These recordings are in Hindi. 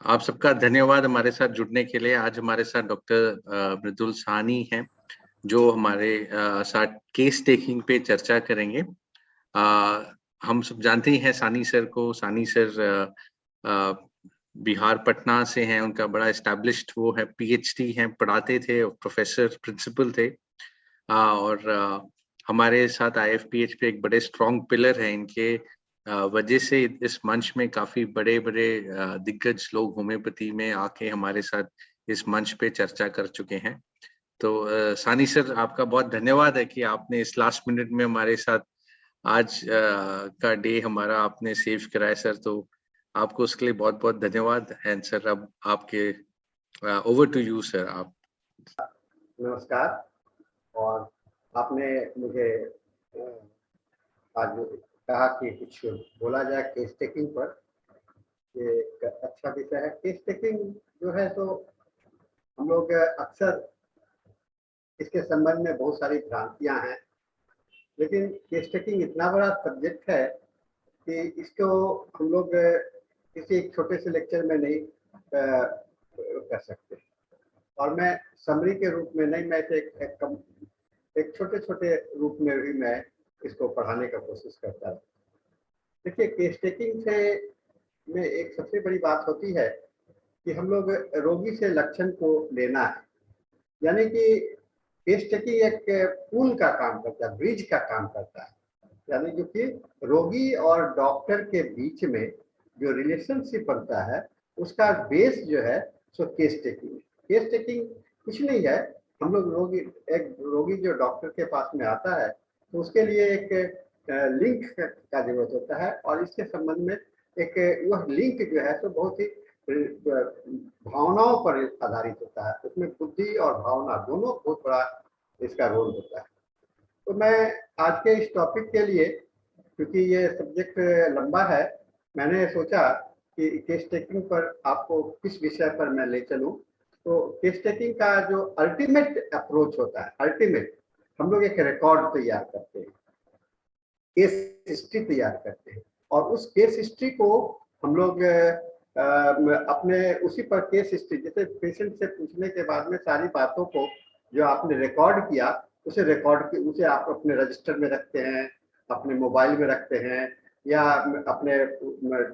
आप सबका धन्यवाद हमारे साथ जुड़ने के लिए। आज हमारे साथ डॉक्टर मृदुल साहनी हैं, जो हमारे साथ केस टेकिंग पे चर्चा करेंगे। हम सब जानते ही हैं साहनी सर को। साहनी सर अ, बिहार पटना से हैं, उनका बड़ा एस्टेब्लिश्ड वो है, पीएचडी हैं, पढ़ाते थे और प्रोफ़ेसर, प्रिंसिपल थे। और हमारे साथ आईएफपीएच पे एक बड़े स्ट्रॉन्ग पिलर हैं इनके वजह से इस मंच में काफ़ी बड़े-बड़े दिग्गज लोग होम्योपैथी में आके हमारे साथ इस मंच पे चर्चा कर चुके हैं। तो सानी सर आपका बहुत धन्यवाद है कि आपने इस लास्ट मिनट में हमारे साथ आज का डे हमारा आपने सेव करा है सर, तो आपको उसके लिए बहुत-बहुत धन्यवाद। एंड सर अब आपके ओवर टू यू सर आप। नमस्कार। और आपने मुझे आज कहा कि कुछ बोला जाए केस टेकिंग पर। ये एक अच्छा विषय है। केस टेकिंग जो है तो हम लोग अक्सर इसके संबंध में बहुत सारी भ्रांतियां हैं, लेकिन केस टेकिंग इतना बड़ा सब्जेक्ट है कि इसको हम लोग किसी एक छोटे से लेक्चर में नहीं कर सकते। और मैं समरी के रूप में नहीं, मैं इसे एक छोटे-छोटे रूप में भी मैं इसको पढ़ाने का कोशिश करता हूँ। देखिए, केस टेकिंग से में एक सबसे बड़ी बात होती है कि हम लोग रोगी से लक्षण को लेना है। यानी कि केस टेकिंग एक पुल का काम करता है, ब्रिज का काम करता है। यानी जो कि रोगी और डॉक्टर के बीच में जो रिलेशनशिप बनता है, उसका बेस जो है सो केस टेकिंग है। केस टेकिंग कुछ नहीं है। हम लोग एक रोगी जो डॉक्टर के पास में आता है तो उसके लिए एक लिंक का जरूरत होता है, और इसके संबंध में एक वह लिंक जो है तो बहुत ही भावनाओं पर आधारित होता है। उसमें बुद्धि और भावना दोनों बहुत बड़ा इसका रोल होता है। तो मैं आज के इस टॉपिक के लिए, क्योंकि ये सब्जेक्ट लंबा है, मैंने सोचा कि केस टेकिंग पर आपको किस विषय पर मैं ले चलूं। तो केस टेकिंग का जो अल्टीमेट अप्रोच होता है, अल्टीमेट, हम लोग एक रिकॉर्ड तैयार करते हैं, केस हिस्ट्री तैयार करते हैं, और उस केस हिस्ट्री को हम लोग अपने उसी पर केस हिस्ट्री, जैसे पेशेंट से पूछने के बाद में सारी बातों को जो आपने रिकॉर्ड किया, उसे आप अपने रजिस्टर में रखते हैं, अपने मोबाइल में रखते हैं, या अपने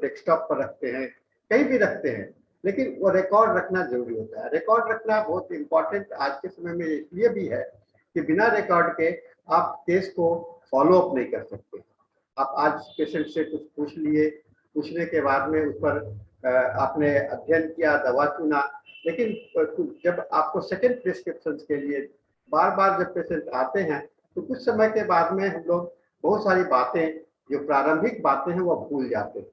डेस्कटॉप पर रखते हैं, कहीं भी रखते हैं। लेकिन वो रिकॉर्ड रखना जरूरी होता है। रिकॉर्ड रखना बहुत इंपॉर्टेंट आज के समय में इसलिए भी है कि बिना रिकॉर्ड के आप केस को फॉलो अप नहीं कर सकते। आप आज पेशेंट से कुछ पूछ लिए, पूछने के बाद में उस पर आपने अध्ययन किया, दवा चुना, लेकिन जब आपको सेकंड प्रिस्क्रिप्शन के लिए बार बार जब पेशेंट आते हैं तो कुछ समय के बाद में हम लोग बहुत सारी बातें, जो प्रारंभिक बातें हैं, वो भूल जाते हैं,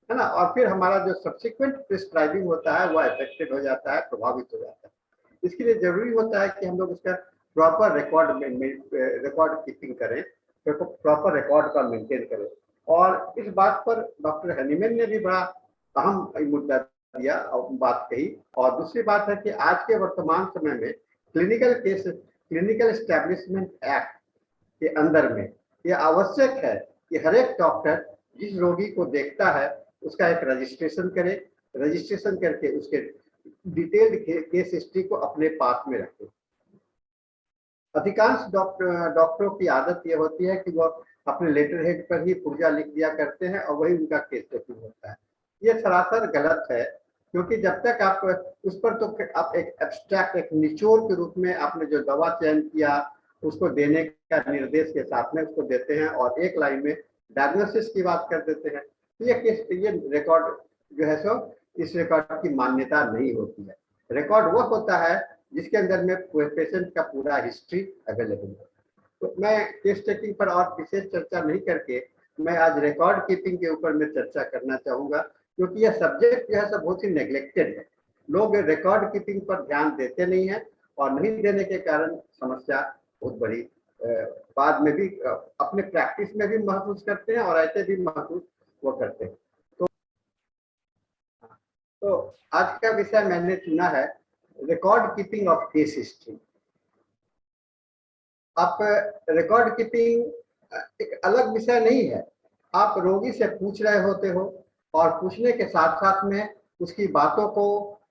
है ना। और फिर हमारा जो सब्सिक्वेंट प्रिस्क्राइबिंग होता है वह अफेक्टेड हो जाता है, प्रभावित हो जाता है। इसके लिए जरूरी होता है कि हम लोग उसका प्रॉपर रिकॉर्ड कीपिंग करें, प्रॉपर रिकॉर्ड का मेंटेन करें। और इस बात पर डॉक्टर हनीमैन ने भी बड़ा अहम मुद्दा दिया और बात कही। और दूसरी बात है कि आज के वर्तमान समय में क्लिनिकल एस्टेब्लिशमेंट एक्ट के अंदर में यह आवश्यक है कि हर एक डॉक्टर जिस रोगी को देखता है उसका एक रजिस्ट्रेशन करे, रजिस्ट्रेशन करके उसके डिटेल्ड केस हिस्ट्री को अपने पास में रखे। अधिकांश डॉक्टरों की आदत ये होती है कि वो अपने लेटर हेड पर ही पुर्जा लिख दिया करते हैं और वही उनका केस टेकिंग होता है। ये सरासर गलत है, क्योंकि जब तक आप उस पर, तो आप एक एब्स्ट्रैक्ट, एक निचोड़ के रूप में आपने जो दवा चयन किया उसको देने का निर्देश के साथ में उसको देते हैं, और एक लाइन में डायग्नोसिस की बात कर देते हैं। तो ये रिकॉर्ड जो है सो इस रिकॉर्ड की मान्यता नहीं होती है। रिकॉर्ड वो होता है जिसके अंदर में पेशेंट का पूरा हिस्ट्री अवेलेबल है। तो मैं केस टेकिंग पर और विशेष चर्चा नहीं करके मैं आज रिकॉर्ड कीपिंग के ऊपर में चर्चा करना चाहूंगा, क्योंकि यह सब्जेक्ट जो है सब बहुत ही नेग्लेक्टेड है। लोग रिकॉर्ड कीपिंग पर ध्यान देते नहीं है, और नहीं देने के कारण समस्या बहुत बड़ी बाद में भी अपने प्रैक्टिस में भी महसूस करते हैं, और ऐसे भी महसूस वो करते हैं। तो आज का विषय मैंने चुना है record keeping of case history. आप रिकॉर्ड कीपिंग एक अलग विषय नहीं है। आप रोगी से पूछ रहे होते हो, और पूछने के साथ साथ में उसकी बातों को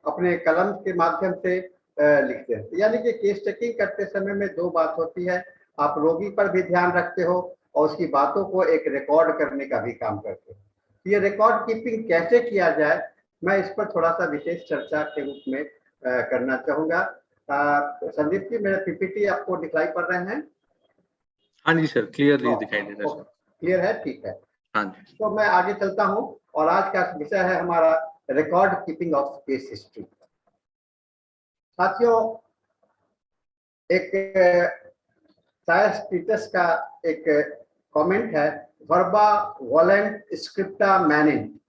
अपने कलम के माध्यम से लिखते हैं। यानी कि केस टेकिंग करते समय में दो बात होती है, आप रोगी पर भी ध्यान रखते हो और उसकी बातों को एक रिकॉर्ड करने का भी काम करते हो। ये रिकॉर्ड कीपिंग कैसे किया जाए, मैं इस पर थोड़ा सा विशेष चर्चा के रूप में करना चाहूंगा। संदीप जी, मेरे पीपीटी आपको दिखाई पड़ रहे हैं? हाँ जी सर, क्लियरली दिखाई दे रहा है सर। क्लियर है, ठीक है। हाँ जी। तो मैं आगे चलता हूं और आज का विषय है हमारा record keeping of case history. साथियों, एक सायस्टिटस का एक कमेंट है, वर्बा वोलेंट स्क्रिप्टा मैनिन,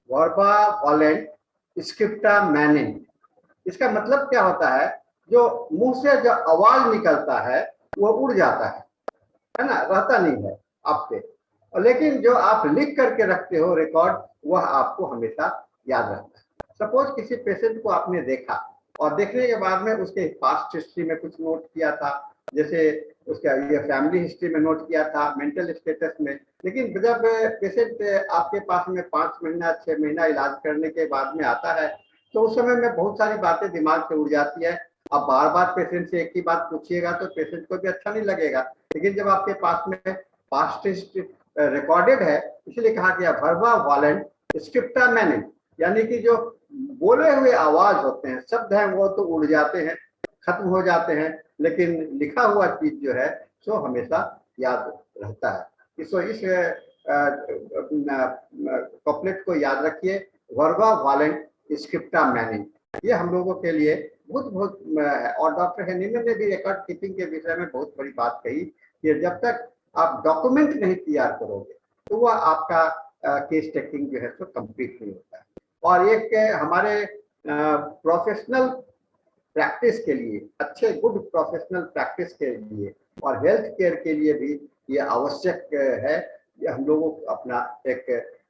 वर्बा वोलेंट स्क्रिप्टा मैनिन। इसका मतलब क्या होता है, जो मुंह से जो आवाज निकलता है वो उड़ जाता है ना, रहता नहीं है आपके, लेकिन जो आप लिख करके रखते हो रिकॉर्ड, वह आपको हमेशा याद रहता है। सपोज किसी पेशेंट को आपने देखा और देखने के बाद में उसके पास्ट हिस्ट्री में कुछ नोट किया था, जैसे उसका ये फैमिली हिस्ट्री में नोट किया था, मेंटल स्टेटस में, लेकिन जब पेशेंट आपके पास में 5 महीना 6 महीना इलाज करने के बाद में आता है तो उस समय में बहुत सारी बातें दिमाग से उड़ जाती है। अब बार बार पेशेंट से एक ही बात पूछिएगा तो पेशेंट को भी अच्छा नहीं लगेगा, लेकिन जब आपके पास में पास्ट हिस्ट्री रिकॉर्डेड है, इसलिए कहा गया वर्बा वोलेंट स्क्रिप्टा मैनिन, यानी कि जो बोले हुए आवाज होते हैं, शब्द हैं, वो तो उड़ जाते हैं, खत्म हो जाते हैं, लेकिन लिखा हुआ चीज जो है सो हमेशा याद रहता है। इस कॉपलेट को याद रखिए, वर्बा वोलेंट स्क्रिप्टा मैनिन। ये हम लोगों के लिए बहुत बहुत और डॉक्टर हेनिमन ने भी रिकॉर्ड कीपिंग के विषय में बहुत बड़ी बात कही कि जब तक आप डॉक्यूमेंट नहीं तैयार करोगे तो वह आपका केस टेकिंग जो है तो कंप्लीट नहीं होता है। और एक हमारे प्रोफेशनल प्रैक्टिस के लिए, अच्छे गुड प्रोफेशनल प्रैक्टिस के लिए और हेल्थ केयर के लिए भी ये आवश्यक है कि हम लोगों को अपना एक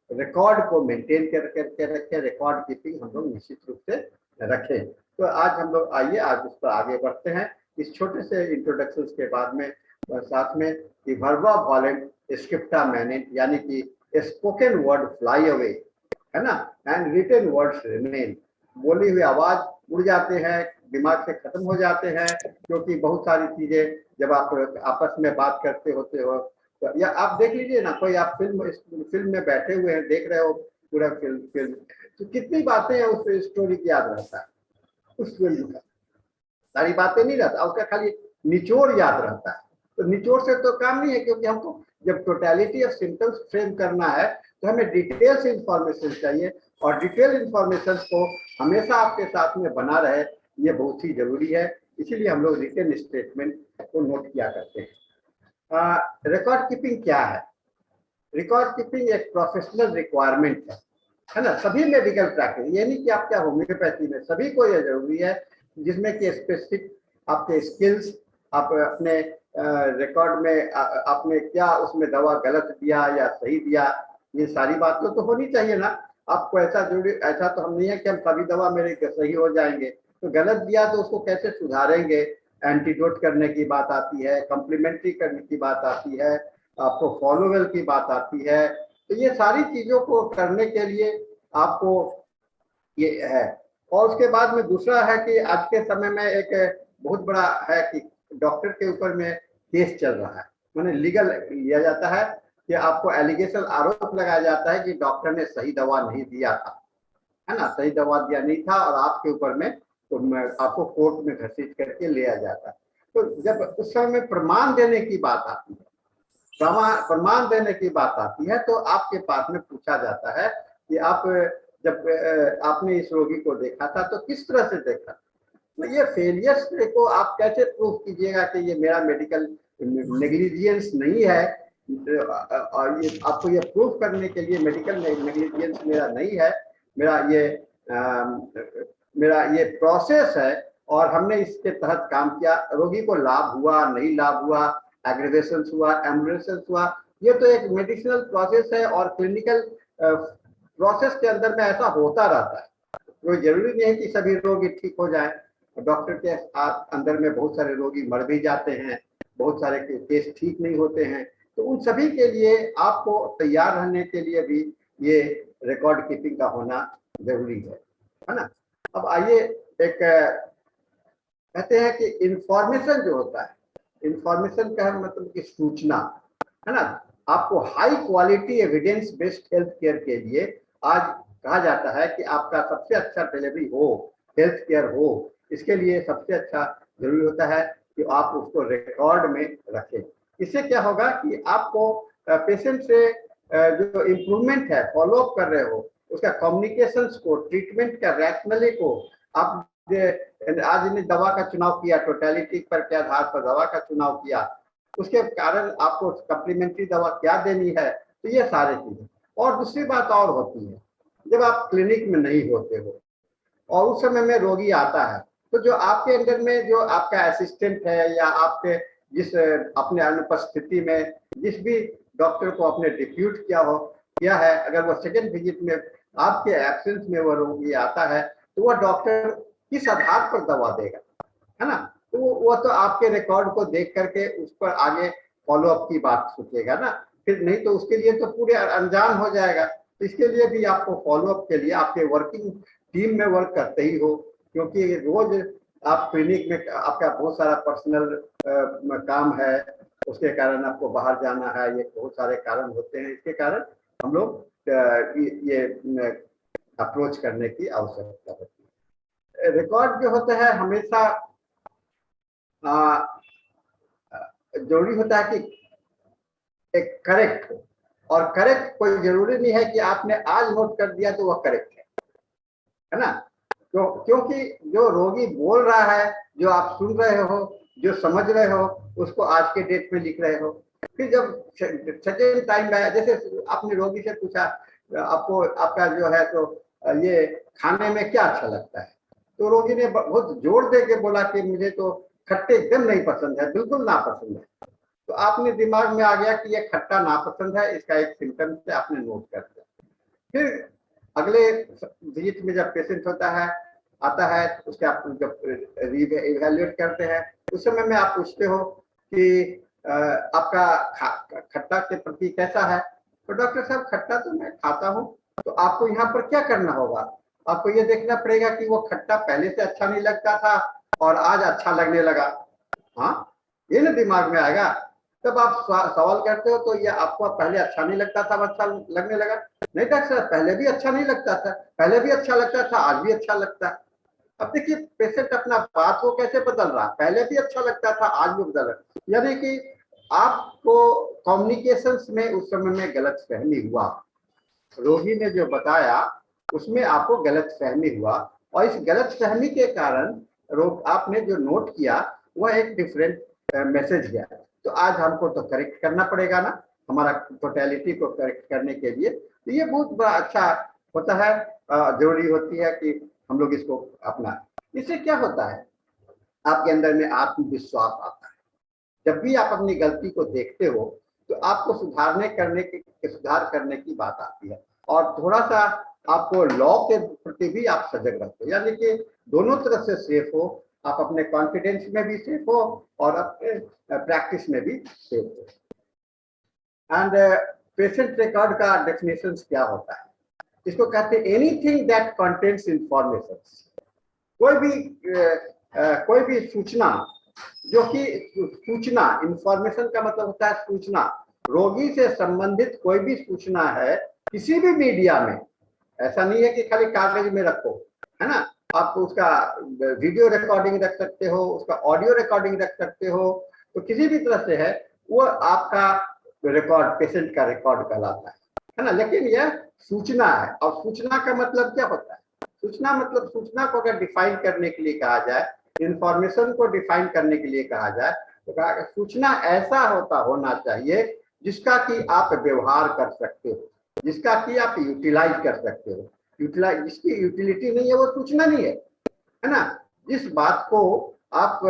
रिकॉर्ड को मेंटेन करके रखें, रिकॉर्ड कीपिंग हम लोग निश्चित रूप से रखें। तो आज हम लोग आइए आज उस पर आगे बढ़ते हैं, इस छोटे से इंट्रोडक्शन के बाद में साथ में कि वर्बा वोलेंट स्क्रिप्टा मैनिन, यानी कि स्पोकन वर्ड फ्लाई अवे, है ना, एंड रिटन वर्ड्स रिमेन। बोली हुई आवाज उड़ जाते हैं, दिमाग से खत्म हो जाते हैं, क्योंकि बहुत सारी चीजें जब आप आपस में बात करते होते हो तो, या आप देख लीजिए ना, कोई आप फिल्म में बैठे हुए हैं, देख रहे हो पूरा फिल्म तो कितनी बातें हैं उस स्टोरी की याद रहता है, उस फिल्म का सारी बातें नहीं रहता, उसका खाली निचोड़ याद रहता है। तो निचोड़ से तो काम नहीं है, क्योंकि हमको जब टोटलिटी ऑफ सिम्टम्स फ्रेम करना है तो हमें डिटेल्स इंफॉर्मेशन चाहिए, और डिटेल इंफॉर्मेशन को हमेशा आपके साथ में बना रहे, ये बहुत ही जरूरी है। इसीलिए हम लोग रिटन स्टेटमेंट को नोट किया करते हैं। रिकॉर्ड कीपिंग क्या है? रिकॉर्ड कीपिंग एक प्रोफेशनल रिक्वायरमेंट है ना, सभी मेडिकल प्रैक्टिस, ये नहीं कि आप क्या होम्योपैथी में, सभी को ये जरूरी है, जिसमें कि स्पेसिफिक आपके स्किल्स, आप अपने रिकॉर्ड में आपने क्या उसमें दवा गलत दिया या सही दिया, ये सारी बातें तो होनी चाहिए ना। आपको ऐसा जरूरी, ऐसा तो हम नहीं है कि हम सभी दवा मेरे सही हो जाएंगे, तो गलत दिया तो उसको कैसे सुधारेंगे, एंटीडोट करने की बात आती है, कम्प्लीमेंट्री करने की बात आती है, आपको फॉलोवेल की बात आती है। तो ये सारी चीजों को करने के लिए आपको ये है। और उसके बाद में दूसरा है कि आज के समय में एक बहुत बड़ा है कि डॉक्टर के ऊपर में केस चल रहा है, मैंने लीगल लिया जाता है कि आपको एलिगेशन, आरोप लगाया जाता है कि डॉक्टर ने सही दवा नहीं दिया था, है ना, सही दवा दिया नहीं था, और आपके ऊपर में तो आपको कोर्ट में घसीट करके लिया जाता है। तो जब उस समय प्रमाण देने की बात आती है, प्रमाण देने की बात आती है, तो आपके पास में पूछा जाता है कि आप जब आपने इस रोगी को देखा था तो किस तरह से देखा, तो ये फेलियर्स को आप कैसे प्रूव कीजिएगा कि ये मेरा मेडिकल नेग्लिजेंस नहीं है, और ये आपको ये प्रूव करने के लिए मेडिकल नेग्लिजेंस मेरा नहीं है, मेरा ये प्रोसेस है और हमने इसके तहत काम किया, रोगी को लाभ हुआ नहीं लाभ हुआ, एग्रीवेशन हुआ, एम्बुलेंस हुआ, ये तो एक मेडिसिनल प्रोसेस है और क्लिनिकल प्रोसेस के अंदर में ऐसा होता रहता है। कोई जरूरी नहीं है कि सभी रोगी ठीक हो जाए, डॉक्टर के अंदर में बहुत सारे रोगी मर भी जाते हैं, बहुत सारे केस ठीक नहीं होते हैं। तो उन सभी के लिए आपको तैयार रहने के लिए भी ये रिकॉर्ड कीपिंग का होना जरूरी है ना। अब आइए, एक कहते हैं कि इंफॉर्मेशन जो होता है, इंफॉर्मेशन का मतलब कि सूचना, है ना। आपको high quality evidence based health care के लिए आज कहा जाता है कि आपका सबसे अच्छा डिलीवरी हो, हेल्थ केयर हो, इसके लिए सबसे अच्छा जरूरी होता है कि आप उसको रिकॉर्ड में रखें। इससे क्या होगा कि आपको पेशेंट से जो इम्प्रूवमेंट है, फॉलो अप कर रहे हो, उसका कम्युनिकेशंस को, ट्रीटमेंट का रैशनली को, आप आज ने दवा का चुनाव किया, टोटलिटी पर के आधार पर दवा का चुनाव किया, उसके कारण आपको सप्लीमेंट्री दवा क्या देनी है, तो ये सारे चीजें। और दूसरी बात और होती है, जब आप क्लिनिक में नहीं होते हो और उस समय में रोगी आता है, तो जो आपके अंडर में जो आपका असिस्टेंट है या आपके जिस अपने अनुपस्थिति में जिस भी डॉक्टर को आपने डिप्यूट किया है, अगर वो सेकेंड विजिट में आपके एब्सेंस में वो रोगी आता है, तो वह डॉक्टर किस आधार पर दवा देगा, है ना। तो वो तो आपके रिकॉर्ड को देख करके उस पर आगे फॉलो अप की बात सोचेगा ना, फिर नहीं तो उसके लिए तो पूरे अनजान हो जाएगा। तो इसके लिए भी आपको फॉलो अप के लिए आपके वर्किंग टीम में वर्क करते ही हो, क्योंकि रोज आप क्लिनिक में आपका बहुत सारा पर्सनल काम है, उसके कारण आपको बाहर जाना है, ये बहुत सारे कारण होते हैं, इसके कारण हम लोग ये अप्रोच करने की आवश्यकता होती है। रिकॉर्ड जो होता है हमेशा जरूरी होता है कि एक करेक्ट हो, और करेक्ट कोई जरूरी नहीं है कि आपने आज नोट कर दिया तो वह करेक्ट है ना। तो क्योंकि जो रोगी बोल रहा है, जो आप सुन रहे हो, जो समझ रहे हो, उसको आज के डेट में लिख रहे हो। फिर जब सेकेंड टाइम आया, जैसे आपने रोगी से पूछा आपको आपका जो है तो ये खाने में क्या अच्छा लगता है, तो रोगी ने बहुत जोर दे के बोला कि मुझे तो खट्टे एकदम नहीं पसंद है, बिल्कुल नापसंद है। तो आपने दिमाग में आ गया कि ये खट्टा नापसंद है, इसका एक सिम्टम से आपने नोट कर दिया। फिर अगले विजिट में जब पेशेंट होता है, आता है, उसके आप जब इवेल्युएट करते हैं, उस समय में आप पूछते हो कि आपका खट्टा के प्रति कैसा है, तो डॉक्टर साहब खट्टा तो मैं खाता हूँ। तो आपको यहाँ पर क्या करना होगा, आपको ये देखना पड़ेगा कि वो खट्टा पहले से अच्छा नहीं लगता था और आज अच्छा लगने लगा। हाँ, ये ना दिमाग में आएगा। तब आप सवाल करते हो तो ये आपको पहले अच्छा नहीं लगता था, अच्छा लगने लगा। नहीं डॉक्टर साहब, पहले भी अच्छा नहीं लगता था, पहले भी अच्छा लगता था, आज भी अच्छा लगता है। अब देखिए पेशेंट अपना बात को कैसे बदल रहा, पहले भी अच्छा लगता था, आज भी बदल रहा। यानी कि आपको कम्युनिकेशंस में उस समय में गलत फहमी हुआ, रोगी ने जो बताया उसमें आपको गलत फहमी हुआ, और इस गलत फहमी के कारण आपने जो नोट किया वह एक डिफरेंट मैसेज गया। तो आज हमको तो करेक्ट करना पड़ेगा ना, हमारा टोटलिटी को करेक्ट करने के लिए। तो ये बहुत बड़ा अच्छा होता है, जरूरी होती है कि हम लोग इसको अपना। इससे क्या होता है, आपके अंदर में आत्मविश्वास आता है। जब भी आप अपनी गलती को देखते हो तो आपको सुधार करने की बात आती है, और थोड़ा सा आपको लॉ के प्रति भी आप सजग रहते हो, यानी कि दोनों तरफ से सेफ हो, आप अपने कॉन्फिडेंस में भी सेफ हो और अपने प्रैक्टिस में भी सेफ हो। एंड पेशेंट रिकॉर्ड का डेफिनेशन क्या होता है, इसको कहते हैं एनीथिंग दैट कंटेन्स इंफॉर्मेशन। कोई भी सूचना, जो कि सूचना, इंफॉर्मेशन का मतलब होता है सूचना, रोगी से संबंधित कोई भी सूचना है किसी भी मीडिया में। ऐसा नहीं है कि खाली कागज में रखो, है ना। आप उसका वीडियो रिकॉर्डिंग रख सकते हो, उसका ऑडियो रिकॉर्डिंग रख सकते हो, तो किसी भी तरह से है वो आपका रिकॉर्ड, पेशेंट का रिकॉर्ड कहलाता है ना। लेकिन यह सूचना है, और सूचना का मतलब क्या होता है, सूचना मतलब, सूचना को अगर डिफाइन करने के लिए कहा जाए, इंफॉर्मेशन को डिफाइन करने के लिए कहा जाए, तो कहा सूचना ऐसा होना चाहिए जिसका कि आप व्यवहार कर सकते हो, जिसका कि आप यूटिलाइज कर सकते हो। जिसकी यूटिलिटी नहीं है वो सूचना नहीं है ना। जिस बात को आप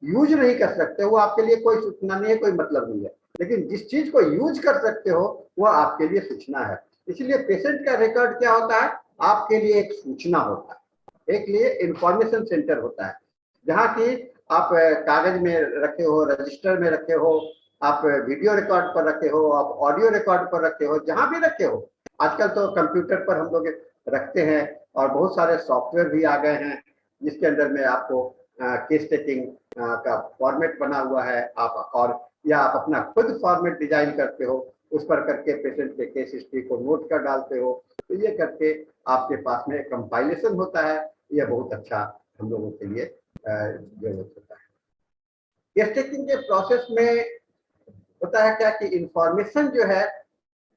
यूज नहीं कर सकते वो आपके लिए कोई सूचना नहीं है, कोई मतलब नहीं है। लेकिन जिस चीज को यूज कर सकते हो वो आपके लिए सूचना है। इसलिए पेशेंट का रिकॉर्ड क्या होता है, आपके लिए एक सूचना होता है, एक लिए इंफॉर्मेशन सेंटर होता है, जहाँ की आप कागज में रखे हो, रजिस्टर में रखे हो, आप वीडियो रिकॉर्ड पर रखे हो, आप ऑडियो रिकॉर्ड पर रखे हो, जहां भी रखे हो। आजकल तो कंप्यूटर पर हम लोग रखते हैं और बहुत सारे सॉफ्टवेयर भी आ गए हैं जिसके अंदर में आपको केस टेकिंग का फॉर्मेट बना हुआ है आप, और या आप अपना खुद फॉर्मेट डिजाइन करते हो, उस पर करके पेशेंट के केस हिस्ट्री को नोट कर डालते हो, तो ये करके आपके पास में कंपाइलेशन होता है। ये बहुत अच्छा हम लोगों के लिए जरूरत होता है। केस टेकिंग के प्रोसेस में होता है क्या कि इंफॉर्मेशन जो है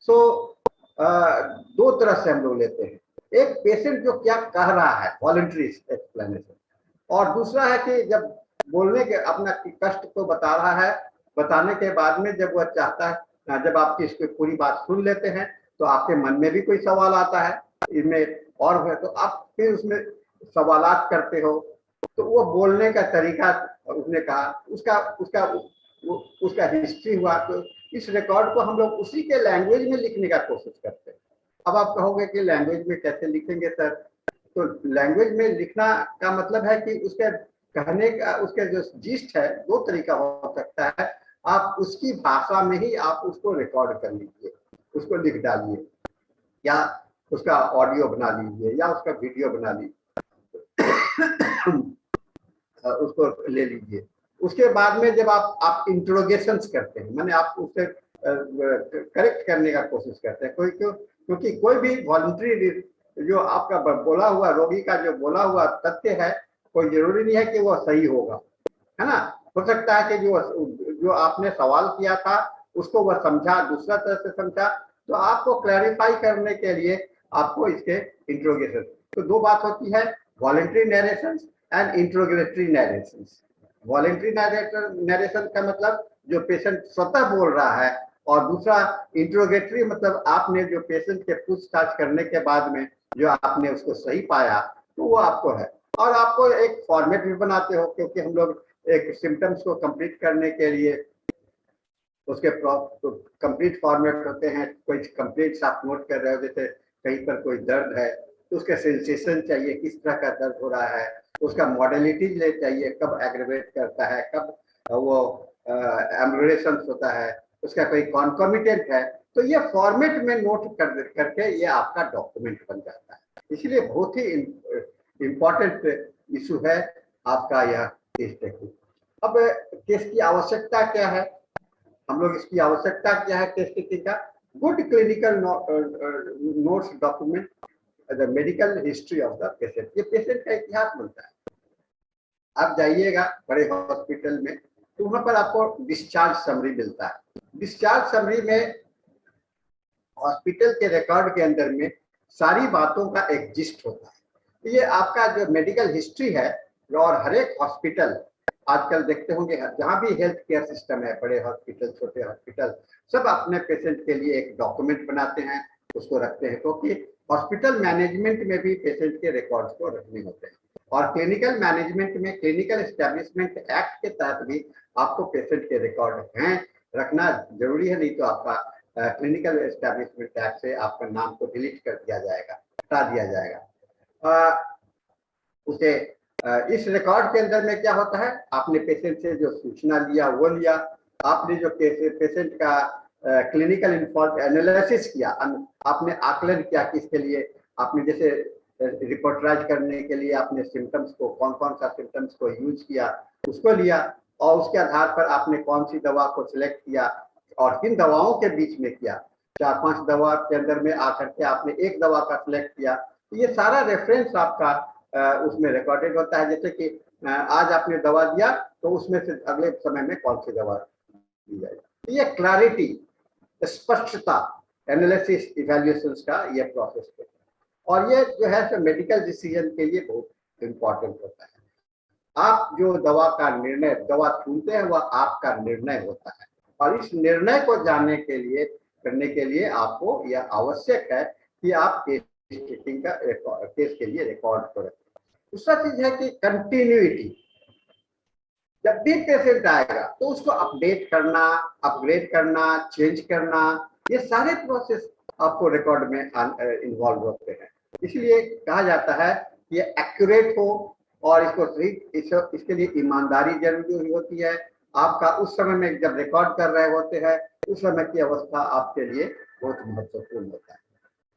सो दो तरह से हम लोग लेते हैं। एक पेशेंट जो क्या कह रहा है, वॉलंटरी एक्सप्लेनेशन, और दूसरा है कि जब बोलने के अपना कष्ट को बता रहा है, बताने के बाद में जब वह चाहता है, जब आपकी इसकी पूरी बात सुन लेते हैं तो आपके मन में भी कोई सवाल आता है इनमें, और है तो आप फिर उसमें सवालात करते हो। तो वो बोलने का तरीका, उसने कहा उसका उसका उसका हिस्ट्री हुआ, तो इस रिकॉर्ड को हम लोग उसी के लैंग्वेज में लिखने का कोशिश करते हैं। अब आप कहोगे कि लैंग्वेज में कैसे लिखेंगे सर? तो लैंग्वेज में लिखना का मतलब है कि उसके कहने का, उसके जो जिस्ट है, दो तरीका हो सकता है। आप उसकी भाषा में ही आप उसको रिकॉर्ड कर लीजिए, उसको लिख डालिए, या उसका ऑडियो बना लीजिए, या उसका वीडियो बना लीजिए, उसको ले लीजिए। उसके बाद में जब आप इंट्रोगेशंस करते हैं, माने आप उससे करेक्ट करने का कोशिश करते हैं, क्योंकि कोई भी वॉलंटरी जो आपका बोला हुआ, रोगी का जो बोला हुआ तथ्य है, कोई जरूरी नहीं है कि वो सही होगा, है ना। हो सकता है कि जो आपने सवाल किया था उसको वह समझा, दूसरा तरह से समझा, तो आपको क्लैरिफाई करने के लिए आपको इसके इंट्रोगेशन। तो दो बात होती है, voluntary narration and interrogatory narration. Voluntary narration का मतलब जो पेशेंट स्वतः बोल रहा है, और दूसरा इंट्रोगेटरी मतलब आपने जो पेशेंट के पूछताछ करने के बाद में जो आपने उसको सही पाया, तो वो आपको है। और आपको एक फॉर्मेट भी बनाते हो, क्योंकि हम लोग एक सिम्टम्स को कंप्लीट करने के लिए उसके कंप्लीट फॉर्मेट होते हैं। कोई कंप्लीट आप नोट कर रहे हो, जैसे कहीं पर कोई दर्द है तो उसका सेंसेशन चाहिए, किस तरह का दर्द हो रहा है, उसका मॉडलिटी ले चाहिए, कब एग्रीवेट करता है, कब वो एम्बुलेशन होता है, उसका कोई कॉन्कोमिटेंट है, तो ये फॉर्मेट में नोट करके ये आपका डॉक्यूमेंट बन जाता है। इसलिए बहुत ही इम्पोर्टेंट इशू है आपका यह केस टेकिंग। अब केस की आवश्यकता क्या है, हम लोग इसकी आवश्यकता क्या है केस टेकिंग का? Good clinical notes document the medical history of the patient. ये पेशेंट का इतिहास बनता है। आप जाइएगा बड़े हॉस्पिटल में, तो वहां पर आपको डिस्चार्ज समरी मिलता है। डिस्चार्ज समरी में हॉस्पिटल के रिकॉर्ड के अंदर में सारी बातों का एक जिस्ट होता है। ये आपका जो मेडिकल हिस्ट्री है, और हर एक हॉस्पिटल आजकल देखते होंगे जहां भी हेल्थ केयर सिस्टम है, बड़े हॉस्पिटल, छोटे हॉस्पिटल, सब अपने पेशेंट के लिए एक डॉक्यूमेंट बनाते हैं, उसको रखते हैं, क्योंकि हॉस्पिटल मैनेजमेंट में भी पेशेंट के रिकॉर्ड्स को रखने होते हैं। और क्लिनिकल मैनेजमेंट में क्लिनिकल एस्टेब्लिशमेंट एक्ट के तहत भी आपको पेशेंट के रिकॉर्ड हैं रखना जरूरी है, नहीं तो आपका क्लिनिकल एस्टेब्लिशमेंट एक्ट से आपका नाम को डिलीट कर दिया जाएगा, हटा दिया जाएगा। उसे इस रिकॉर्ड के अंदर में क्या होता है, आपने पेशेंट से जो सूचना लिया वो लिया, आपने जो पेशेंट का क्लिनिकल एनालिसिस किया, आपने आकलन किया कि इसके लिए आपने जैसे रिपोर्टराइज करने के लिए आपने सिम्टम्स को, कौन कौन सा सिम्टम्स को यूज किया उसको लिया, और उसके आधार पर आपने कौन सी दवा को सिलेक्ट किया और किन दवाओं के बीच में किया। 4-5 दवा के अंदर में आकर के आपने एक दवा का सिलेक्ट किया, तो ये सारा रेफरेंस आपका उसमें रिकॉर्डेड होता है। जैसे कि आज आपने दवा दिया तो उसमें से अगले समय में कौन सी दवा दी जाएगी। ये क्लैरिटी, स्पष्टता, एनालिसिस, इवैल्यूएशन का ये प्रोसेस है, और ये जो है सो मेडिकल डिसीजन के लिए बहुत इंपॉर्टेंट होता है। आप जो दवा का निर्णय, दवा चुनते हैं, वह आपका निर्णय होता है, और इस निर्णय को जानने के लिए, करने के लिए आपको यह आवश्यक है कि आप केस टेकिंग का केस के लिए रिकॉर्ड को रखें। दूसरा चीज है कि कंटिन्यूटी। जब भी पेशेंट आएगा तो उसको अपडेट करना, अपग्रेड करना, चेंज करना, ये सारे प्रोसेस आपको रिकॉर्ड में इन्वॉल्व होते हैं। इसलिए कहा जाता है कि ये एक्यूरेट हो, और इसको सही, इसके लिए ईमानदारी जरूरी होती है। आपका उस समय में जब रिकॉर्ड कर रहे होते हैं, उस समय की अवस्था आपके लिए बहुत महत्वपूर्ण होता है।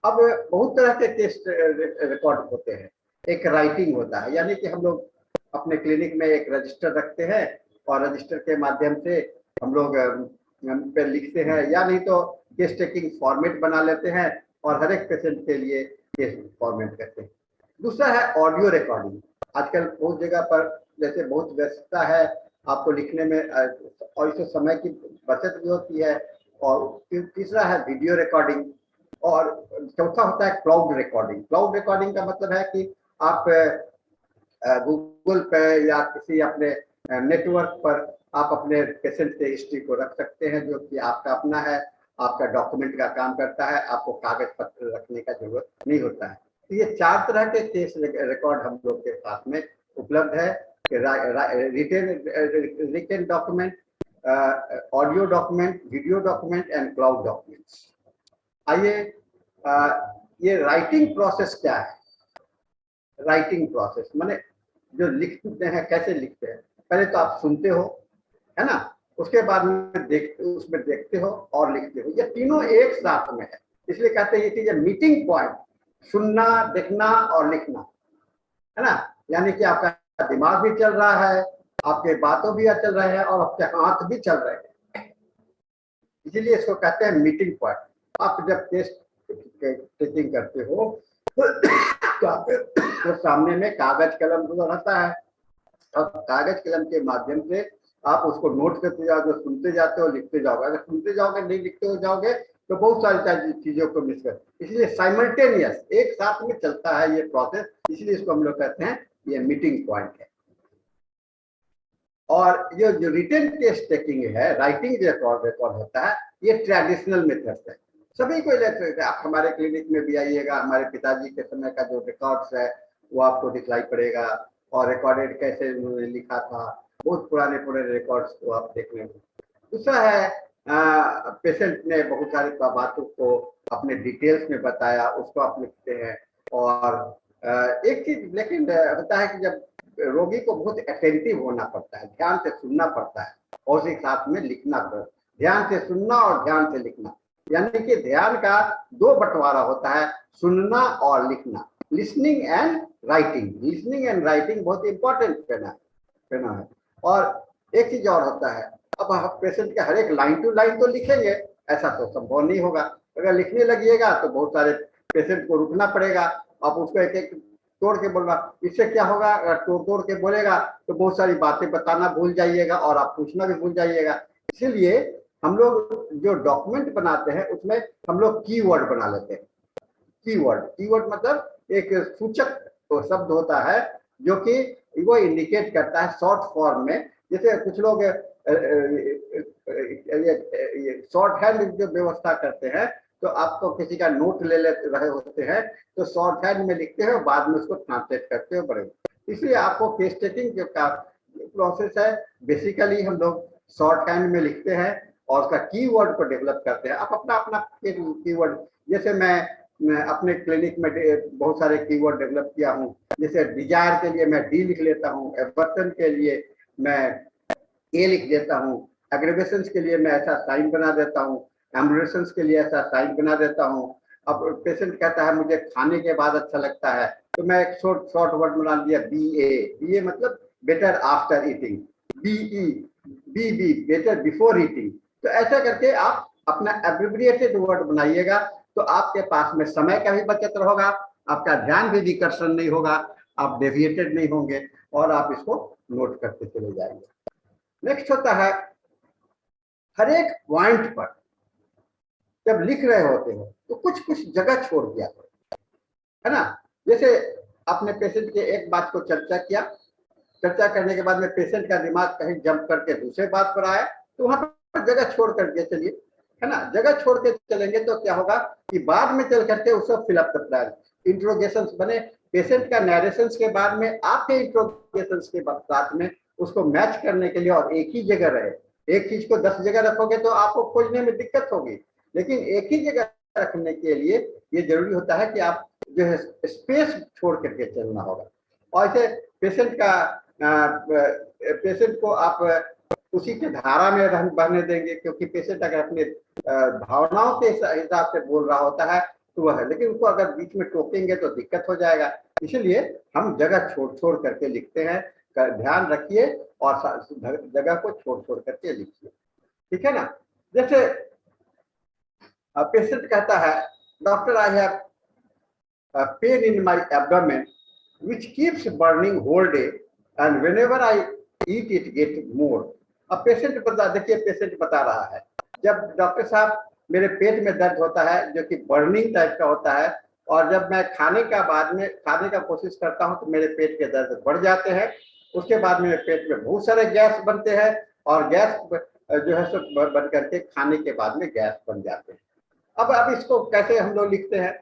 अब बहुत तरह के टेस्ट रिकॉर्ड होते हैं। एक राइटिंग होता है, यानी कि हम लोग अपने क्लिनिक में एक रजिस्टर रखते हैं और रजिस्टर के माध्यम से हम लोग पे लिखते हैं, या नहीं तो केस टेकिंग फॉर्मेट बना लेते हैं और हर एक पेशेंट के लिए केस फॉर्मेट करते हैं। दूसरा है ऑडियो रिकॉर्डिंग। आजकल बहुत जगह पर जैसे बहुत व्यस्तता है, आपको लिखने में और इससे समय की बचत भी होती है। और तीसरा है वीडियो रिकॉर्डिंग। और चौथा होता है क्लाउड रिकॉर्डिंग। क्लाउड रिकॉर्डिंग का मतलब है कि आप गूगल पे या किसी अपने नेटवर्क पर आप अपने पेशेंट के हिस्ट्री को रख सकते हैं, जो कि आपका अपना है, आपका डॉक्यूमेंट का काम करता है, आपको कागज पत्र रखने का जरूरत नहीं होता है। तो ये 4 तरह के केस रिकॉर्ड हम लोग के पास में उपलब्ध है कि written document, audio document, video document and cloud documents. आइए, ये राइटिंग प्रोसेस क्या है? राइटिंग प्रोसेस माने जो लिखते हैं, कैसे लिखते हैं? पहले तो आप सुनते हो, है ना, उसके बाद में उसमें देखते हो और लिखते हो। ये तीनों एक साथ में है, इसलिए कहते हैं कि ये मीटिंग पॉइंट, सुनना, देखना और लिखना, है ना। यानी कि आपका दिमाग भी चल रहा है, आपके बातों भी चल रहे हैं और आपके हाथ भी चल रहे हैं, इसीलिए इसको कहते हैं मीटिंग पॉइंट। आप जब केस टेकिंग करते हो तो आपके तो सामने में कागज कलम तो रहता है। अब कागज कलम के माध्यम से आप उसको नोट करते जाओगे, सुनते जाते हो, लिखते जाओगे। अगर सुनते जाओगे, नहीं लिखते हो जाओगे तो बहुत सारी चीजों को मिस कर, इसलिए साइमल्टेनियस एक साथ में चलता है ये प्रोसेस, इसलिए इसको हम लोग कहते हैं ये मीटिंग पॉइंट है। और ये जो रिटन केस टेकिंग है, राइटिंग रिकॉर्ड होता है, ये ट्रेडिशनल मेथड्स है, सभी को इलेक्ट्रिक। आप हमारे क्लिनिक में भी आइएगा, हमारे पिताजी के समय का जो रिकॉर्ड्स है वो आपको दिखलाई पड़ेगा, और रिकॉर्डेड कैसे उन्होंने लिखा था, बहुत पुराने रिकॉर्ड्स को आप देख लेंगे। दूसरा है पेशेंट ने बहुत सारी बातों को अपने डिटेल्स में बताया, उसको आप लिखते हैं। और एक चीज लेकिन होता है कि जब रोगी को बहुत अटेंटिव होना पड़ता है, ध्यान से सुनना पड़ता है और उसके साथ में लिखना पड़ता है। ध्यान से सुनना और ध्यान से लिखना, यानी कि ध्यान का 2 बंटवारा होता है, सुनना और लिखना, listening and writing. Listening and writing बहुत इंपॉर्टेंट पहना है। और एक चीज और होता है, अब आप पेशेंट के हर एक लाइन टू लाइन तो लिखेंगे, ऐसा तो संभव नहीं होगा। अगर लिखने लगिएगा तो बहुत सारे पेशेंट को रुकना पड़ेगा, आप उसको एक एक तोड़ के बोलना। इससे क्या होगा, अगर तोड़ के बोलेगा तो बहुत सारी बातें बताना भूल जाइएगा और आप पूछना भी भूल जाइएगा। इसीलिए हम लोग जो डॉक्यूमेंट बनाते हैं उसमें हम लोग कीवर्ड बना लेते हैं। कीवर्ड मतलब एक सूचक शब्द होता है जो कि वो इंडिकेट करता है शॉर्ट फॉर्म में। जैसे कुछ लोग शॉर्ट हैंड जो व्यवस्था करते हैं, तो आपको किसी का नोट ले रहे होते हैं तो शॉर्ट हैंड में लिखते हैं, बाद में उसको ट्रांसलेट करते हो बड़े। इसलिए आपको केस टेकिंग जो का प्रोसेस है, बेसिकली हम लोग शॉर्ट हैंड में लिखते हैं और उसका कीवर्ड को डेवलप करते हैं। आप अपना अपना कीवर्ड, जैसे मैं अपने क्लिनिक में बहुत सारे कीवर्ड डेवलप किया हूँ। जैसे डिजायर के लिए मैं डी लिख लेता हूँ, एवर्सन के लिए मैं ए लिख देता हूँ, एग्रीवेशन के लिए मैं ऐसा साइन बना देता हूँ, एम्बुलेशन के लिए ऐसा साइन बना देता हूँ। अब पेशेंट कहता है मुझे खाने के बाद अच्छा लगता है, तो मैं एक शॉर्ट वर्ड बना दिया BA मतलब better after eating, BE better before eating. तो ऐसा करके आप अपना एब्रिविएटेड वर्ड बनाइएगा, तो आपके पास में समय का भी बचत होगा, आपका ध्यान भी विकर्षण नहीं होगा, आप डेविएटेड नहीं होंगे और आप इसको नोट करते चले जाएंगे। नेक्स्ट होता है, हर एक पॉइंट पर जब लिख रहे होते हो तो कुछ कुछ जगह छोड़ दिया है ना। जैसे आपने पेशेंट के एक बात को चर्चा किया, चर्चा करने के बाद में पेशेंट का दिमाग कहीं जंप करके दूसरे बात पर आया, तो वहां पर जगह छोड़ करके चलिए, है ना। जगह छोड़ के चलेंगे तो क्या होगा कि बाद में चल करके उसको फिलअप करता है, इंट्रोगेशन बने। पेशेंट का नरेशन के बाद में आपके इंट्रोगेशन के साथ में उसको मैच करने के लिए, और एक ही जगह रहे। एक चीज को 10 जगह रखोगे तो आपको खोजने में दिक्कत होगी, लेकिन एक ही जगह रखने के लिए ये जरूरी होता है कि आप जो है स्पेस छोड़ करके चलना होगा। और ऐसे पेशेंट को आप उसी के धारा में बहने देंगे, क्योंकि पेशेंट अगर अपने भावनाओं के हिसाब से बोल रहा होता है तो वह है, लेकिन उसको अगर बीच में टोकेंगे तो दिक्कत हो जाएगा। इसलिए हम जगह छोड़ छोड़ करके लिखते हैं, ध्यान रखिए और जगह को छोड़ छोड़ करके लिखिए, ठीक है ना। जैसे पेशेंट कहता है, doctor I have pain in my abdomen which keeps burning whole day and whenever I eat it get more। अब पेशेंट देखिए पेशेंट बता रहा है, जब डॉक्टर साहब मेरे पेट में दर्द होता है जो कि बर्निंग टाइप का होता है, और जब मैं खाने का कोशिश करता हूं तो मेरे पेट के दर्द बढ़ जाते हैं, उसके बाद मेरे पेट में बहुत सारे गैस बनते हैं और गैस जो है सो बन करके खाने के बाद में गैस बन जाते हैं। अब इसको कैसे हम लोग लिखते हैं,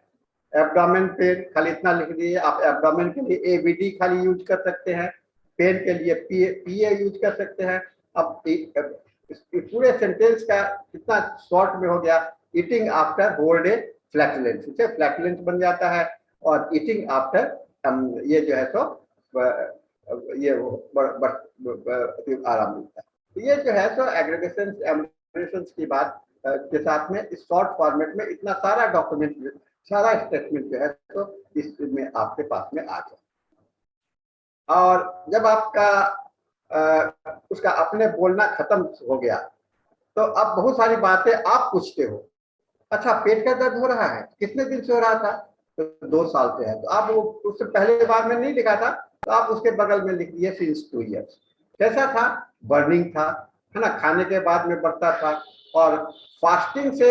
एब्डोमेन पेन खाली इतना लिख दीजिए। आप एब्डोमेन के लिए एबीडी खाली यूज कर सकते हैं, पेन के लिए पीए यूज कर सकते हैं। अब पूरे सेंटेंस का कितना शॉर्ट में हो गया, eating after whole day flatulence, इसे फ्लैटुलेंस बन जाता है, और ईटिंग आफ्टर ये जो है तो ये आराम मिलता है। तो ये जो है तो एग्रीगेशन की बात के साथ में इस शॉर्ट फॉर्मेट में इतना सारा डॉक्यूमेंट, सारा स्टेटमेंट जो है तो इसमें आपके पास में आ गया। और जब आपका उसका अपने बोलना खत्म हो गया तो अब बहुत सारी बातें आप पूछते हो। अच्छा, पेट का दर्द हो रहा है, कितने दिन से हो रहा था, तो 2 साल से है। तो आप वो उससे पहले बार में नहीं लिखा था, तो आप उसके बगल में लिख दिए सिंस 2 years। कैसा था, बर्निंग था, है ना, खाने के बाद में बढ़ता था, और फास्टिंग से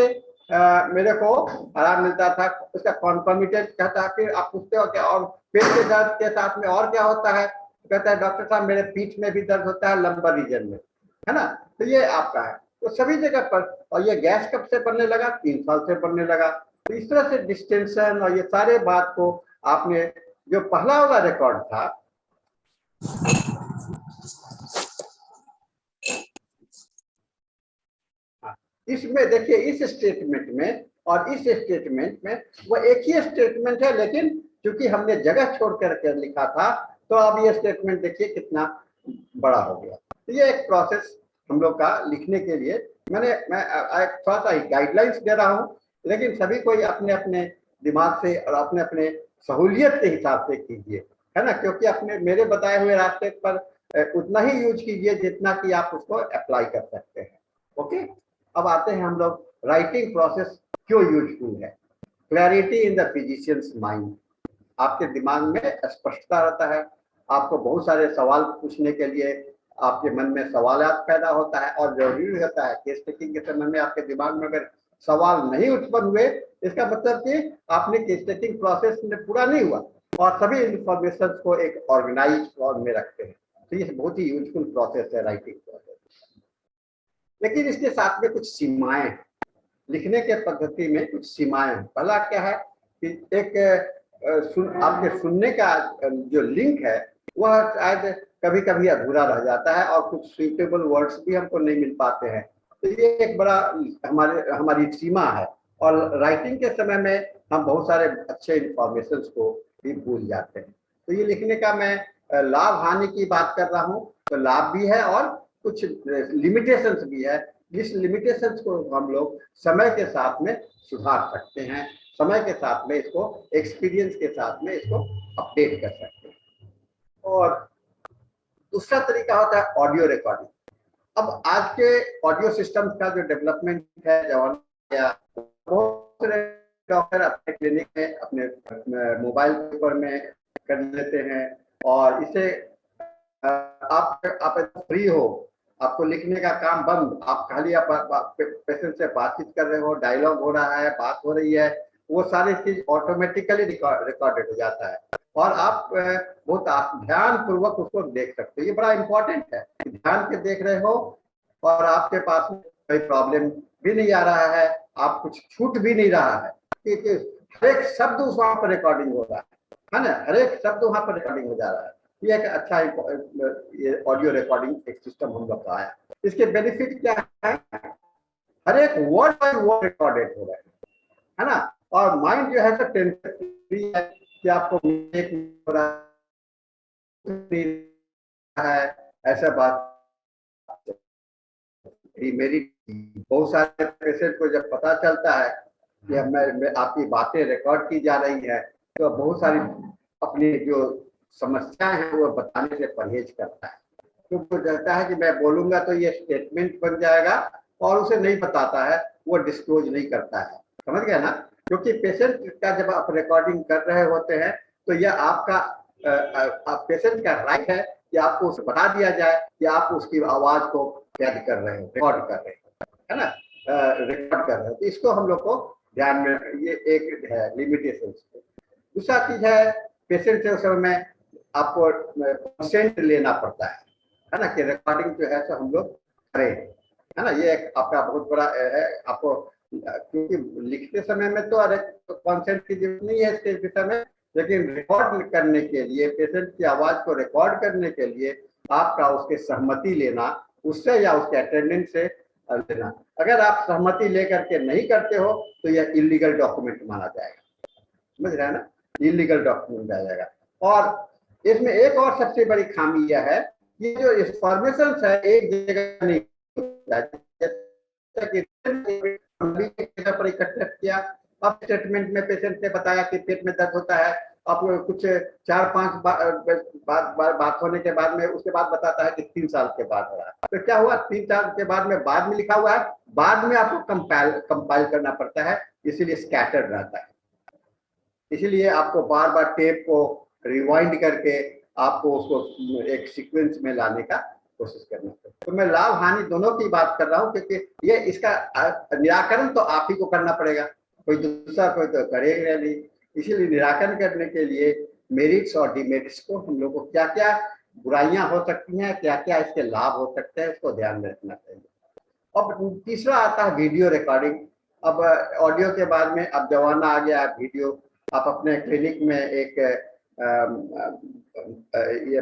मेरे को आराम मिलता था। उसका कॉन्कॉमिटेंट कहता है, फिर आप पूछते हो क्या और पेट के दर्द के साथ में और क्या होता है, कहता है डॉक्टर साहब मेरे पीठ में भी दर्द होता है, लंबर रीजन में, है ना। तो ये आपका है, तो सभी जगह पर। और ये गैस कब से बनने लगा, 3 साल से बनने लगा। तो इस तरह से डिस्टेंशन और ये सारे बात को आपने, जो पहला वाला रिकॉर्ड था, इसमें देखिए इस स्टेटमेंट में और इस स्टेटमेंट में वो एक ही स्टेटमेंट है, लेकिन क्योंकि हमने जगह छोड़ कर लिखा था तो अब ये स्टेटमेंट देखिए कितना बड़ा हो गया। तो ये एक प्रोसेस हम लोग का लिखने के लिए मैं थोड़ा सा गाइडलाइंस दे रहा हूँ, लेकिन सभी कोई अपने अपने दिमाग से और अपने अपने सहूलियत के हिसाब से कीजिए, है ना, क्योंकि अपने मेरे बताए हुए रास्ते पर उतना ही यूज कीजिए जितना कि आप उसको अप्लाई कर सकते हैं। ओके, अब आते हैं हम लोग, राइटिंग प्रोसेस क्यों यूजफुल है। Clarity in the physicians mind, आपके दिमाग में स्पष्टता रहता है, आपको बहुत सारे सवाल पूछने के लिए आपके मन में सवालात पैदा होता है, और जरूरी होता है केस टेकिंग के समय में आपके दिमाग में अगर सवाल नहीं उत्पन्न हुए, इसका मतलब कि आपने केस टेकिंग प्रोसेस में पूरा नहीं हुआ, और सभी इंफॉर्मेशन को एक ऑर्गेनाइज फॉर्म में रखते हैं। तो ये बहुत ही यूजफुल प्रोसेस है राइटिंग प्रोसेस। लेकिन इसके साथ में कुछ सीमाएं हैं, लिखने के पद्धति में कुछ सीमाएं हैं। पहला क्या है कि एक आपके सुनने का जो लिंक है वह शायद कभी कभी अधूरा रह जाता है, और कुछ सुइटेबल वर्ड्स भी हमको नहीं मिल पाते हैं। तो ये एक बड़ा हमारी सीमा है, और राइटिंग के समय में हम बहुत सारे अच्छे इंफॉर्मेशन को भी भूल जाते हैं। तो ये लिखने का मैं लाभ हानि की बात कर रहा हूँ, तो लाभ भी है और कुछ लिमिटेशंस भी है, जिस लिमिटेशंस को हम लोग समय के साथ में सुधार सकते हैं, समय के साथ में इसको एक्सपीरियंस के साथ में इसको अपडेट कर सकते हैं। और दूसरा तरीका होता है ऑडियो रिकॉर्डिंग। अब आज के ऑडियो सिस्टम का जो डेवलपमेंट है जवान, बहुत सारे डॉक्टर अपने क्लिनिक में अपने मोबाइल पेपर में कर लेते हैं, और इसे आप फ्री हो, आपको लिखने का काम बंद, आप खाली आप पेशेंट से बातचीत कर रहे हो, डायलॉग हो रहा है, बात हो रही है, वो सारी चीज ऑटोमेटिकली रिकॉर्डेड हो जाता है, और आप बहुत ध्यान पूर्वक उसको देख सकते हो। ये बड़ा इंपॉर्टेंट है, ध्यान के देख रहे हो और आपके पास कोई प्रॉब्लम भी नहीं आ रहा है, आप कुछ छूट भी नहीं रहा है, क्योंकि हर एक शब्द उस वहां पर रिकॉर्डिंग हो रहा है ना, हर एक शब्द वहां पर रिकॉर्डिंग हो जा रहा है। ये एक अच्छा ये ऑडियो रिकॉर्डिंग एक सिस्टम हम लोग का आया। इसके बेनिफिट क्या है, हर एक वर्ड बाय वर्ड रिकॉर्डेड हो रहा है ना, और माइंड जो है तो टेंशन फ्री है कि आपको हो रहा है, ऐसा बात मेरी बहुत सारे पेशेंट को जब पता चलता है या मैं आपकी बातें रिकॉर्ड की जा रही है, तो बहुत सारी अपनी जो समस्याएं हैं वो बताने से परहेज करता है, क्योंकि कहता है कि मैं बोलूंगा तो ये स्टेटमेंट बन जाएगा, और उसे नहीं बताता है, वो डिस्क्लोज नहीं करता है। समझ गया ना? क्योंकि पेशेंट का जब आप रिकॉर्डिंग कर रहे होते हैं तो यह आपका पेशेंट का राइट है कि आपको उसे बता दिया जाए कि आप उसकी आवाज को कैद कर रहे हो, रिकॉर्ड कर रहे हो, है ना, रिकॉर्ड कर रहे हो। तो इसको हम लोग को ध्यान में, ये एक है लिमिटेशन। दूसरा चीज है, पेशेंट से उस समय में आपको कंसेंट लेना पड़ता है ना, कि रिकॉर्डिंग जो है तो हम लोग करें, है ना। ये एक आपका बहुत बड़ा है आपको, क्योंकि लिखते समय में तो कंसेंट की जरूरत नहीं है इसके विषय में, लेकिन रिकॉर्ड करने के लिए, पेशेंट की आवाज को रिकॉर्ड करने के लिए आपका उसके सहमति लेना, उससे या उसके अटेंडेंट से लेना। अगर आप सहमति लेकर के नहीं करते हो तो यह इलीगल डॉक्यूमेंट माना जाएगा, समझ रहे हैं ना, इलीगल डॉक्यूमेंट आ जाएगा। और इसमें एक और सबसे बड़ी खामी यह है, ये जो इंफॉर्मेशन है एक जगह नहीं पर इकट्ठा किया। अब स्टेटमेंट में पेशेंट ने बताया कि पेट में दर्द होता है, अब कुछ 4-5 बात होने के बाद में उसके बाद बताता है कि 3 साल के बाद हो रहा है। तो क्या हुआ, 3 साल के बाद में लिखा हुआ है, बाद में आपको कंपाइल करना पड़ता है, इसीलिए स्कैटर्ड रहता है। इसीलिए आपको बार बार टेप को रिवाइंड करके आपको उसको एक सीक्वेंस में लाने का कोशिश करना है। तो मैं लाभ हानि दोनों की बात कर रहा हूँ, क्योंकि ये इसका निराकरण तो आप ही को करना पड़ेगा, कोई दूसरा कोई तो करेगा नहीं। इसीलिए निराकरण करने के लिए मेरिट्स और डिमेरिट्स को, हम लोग को क्या क्या बुराइयां हो सकती हैं, क्या क्या इसके लाभ हो सकते हैं, उसको ध्यान में रखना चाहिए। अब तीसरा आता है वीडियो रिकॉर्डिंग। अब ऑडियो के बाद में अब जमाना आ गया है वीडियो। आप अपने क्लिनिक में एक ये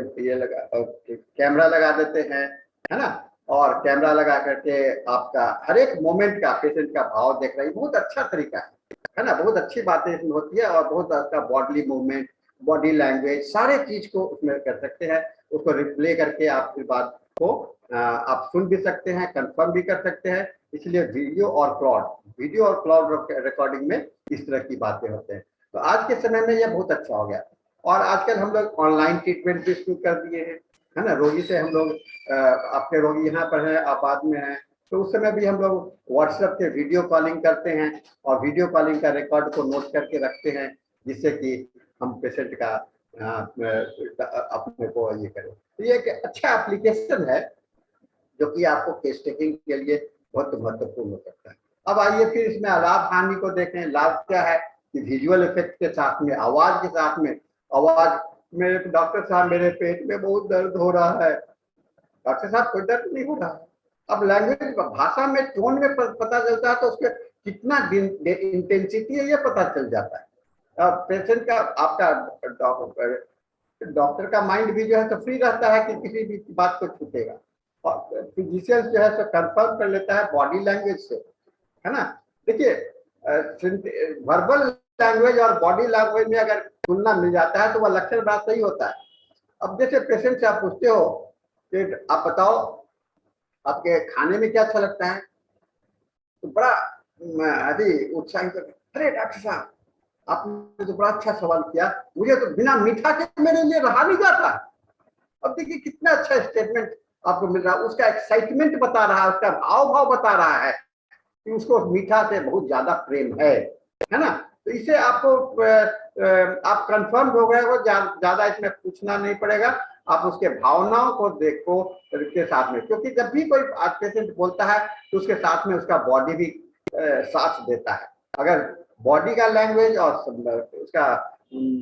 कैमरा लगा देते हैं, है ना, और कैमरा लगा करके आपका हर एक मोमेंट का पेशेंट का भाव देख रही है। बहुत अच्छा तरीका है ना, बहुत अच्छी बातें इसमें होती है, और बहुत अच्छा बॉडी मूवमेंट, बॉडी लैंग्वेज, सारे चीज को उसमें कर सकते हैं। उसको रिप्ले करके आप फिर बात को आप सुन भी सकते हैं, कंफर्म भी कर सकते हैं। इसलिए वीडियो और क्लाउड रिकॉर्डिंग में इस तरह की बातें होते हैं। तो आज के समय में यह बहुत अच्छा हो गया। और आजकल हम लोग ऑनलाइन ट्रीटमेंट भी शुरू कर दिए हैं, है ना। रोगी से हम लोग, आपके रोगी यहाँ पर है, आबाद में है, तो उस समय भी हम लोग व्हाट्सएप के वीडियो कॉलिंग करते हैं, और वीडियो कॉलिंग का रिकॉर्ड को नोट करके रखते हैं, जिससे कि हम पेशेंट का अपने को ये करें। तो ये एक अच्छा एप्लीकेशन है जो कि आपको केस टेकिंग के लिए बहुत महत्वपूर्ण हो सकता है। अब आइए फिर इसमें लाभ हानि को देखें। लाभ क्या है कि विजुअल इफेक्ट के साथ में, आवाज के साथ में, आवाज, मेरे डॉक्टर साहब मेरे पेट में बहुत दर्द हो रहा है, डॉक्टर साहब कोई दर्द नहीं हो रहा है। अब लैंग्वेज, भाषा में, टोन में पता चलता है, तो उसके कितना इंटेंसिटी है ये पता चल जाता है। पेशेंट का, आपका डॉक्टर का माइंड भी जो है तो फ्री रहता है कि किसी भी बात को छूटेगा, और फिजिशियन जो है तो कंफर्म कर लेता है बॉडी लैंग्वेज से, है ना। देखिए, वर्बल लैंग्वेज और बॉडी लैंग्वेज में अगर तुलना मिल जाता है तो वह लक्षण बात सही होता है। अब जैसे पेशेंट से आप पूछते हो कि आप बताओ आपके खाने में क्या अच्छा लगता है, तो बड़ा अभी उत्साहित, अरे डॉक्टर साहब आपने तो बड़ा अच्छा सवाल किया, मुझे तो बिना मीठा के मेरे लिए रहा नहीं जाता। अब देखिए कितना अच्छा स्टेटमेंट आपको मिल रहा है, उसका एक्साइटमेंट बता रहा है, उसका भाव भाव बता रहा है कि उसको मीठा से बहुत ज्यादा प्रेम है ना। तो इसे आपको आप कंफर्म हो गए हो, ज्यादा इसमें पूछना नहीं पड़ेगा। आप उसके भावनाओं को देखो के साथ में, क्योंकि जब भी कोई पेशेंट बोलता है तो उसके साथ में उसका बॉडी भी साथ देता है। अगर बॉडी का लैंग्वेज और उसका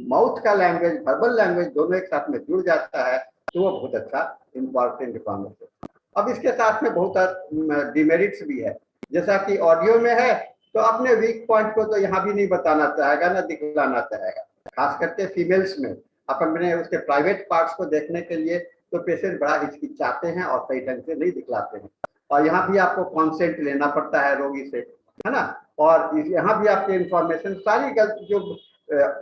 माउथ का लैंग्वेज, वर्बल लैंग्वेज दोनों एक साथ में जुड़ जाता है तो वो बहुत अच्छा इंपॉर्टेंट इन्फॉर्मेशन। अब इसके साथ में बहुत डिमेरिट्स भी है, जैसा कि ऑडियो में है तो अपने वीक पॉइंट को तो यहाँ भी नहीं बताना चाहेगा ना दिखलाना चाहेगा, खास करके फीमेल्स में। आप अपने उसके प्राइवेट पार्ट्स को देखने के लिए तो पेशेंट बड़ा हिचकिचाते हैं और सही ढंग से नहीं दिखलाते हैं, और यहाँ भी आपको कॉन्सेंट लेना पड़ता है रोगी से, है ना। और यहाँ भी आपकी इंफॉर्मेशन सारी गलत जो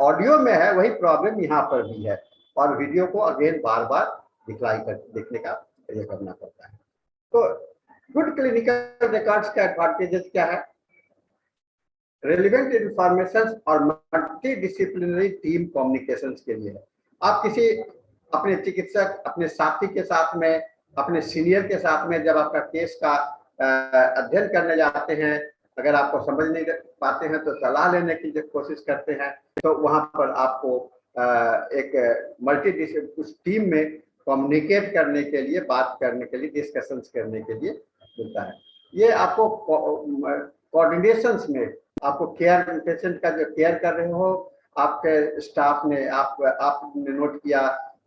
ऑडियो में है वही प्रॉब्लम यहाँ पर भी है, और वीडियो को अगेन बार बार देखने का ये करना पड़ता है। तो गुड क्लिनिकल रिकॉर्ड्स का एडवांटेजेस क्या है? रेलिवेंट इंफॉर्मेशन और मल्टी डिसिप्लिनरी टीम कम्युनिकेशन के लिए है। आप किसी अपने चिकित्सक, अपने साथी के साथ में, अपने सीनियर के साथ में जब आपका केस का अध्ययन करने जाते हैं, अगर आपको समझ नहीं पाते हैं तो सलाह लेने की जब कोशिश करते हैं, तो वहां पर आपको एक मल्टी उस टीम में कम्युनिकेट करने के लिए, बात करने के लिए, डिस्कशंस करने के लिए मिलता है। ये आपको कोऑर्डिनेशंस में, आपको केयर, पेशेंट का जो केयर कर रहे हो, आपके स्टाफ ने, आपने नोट किया,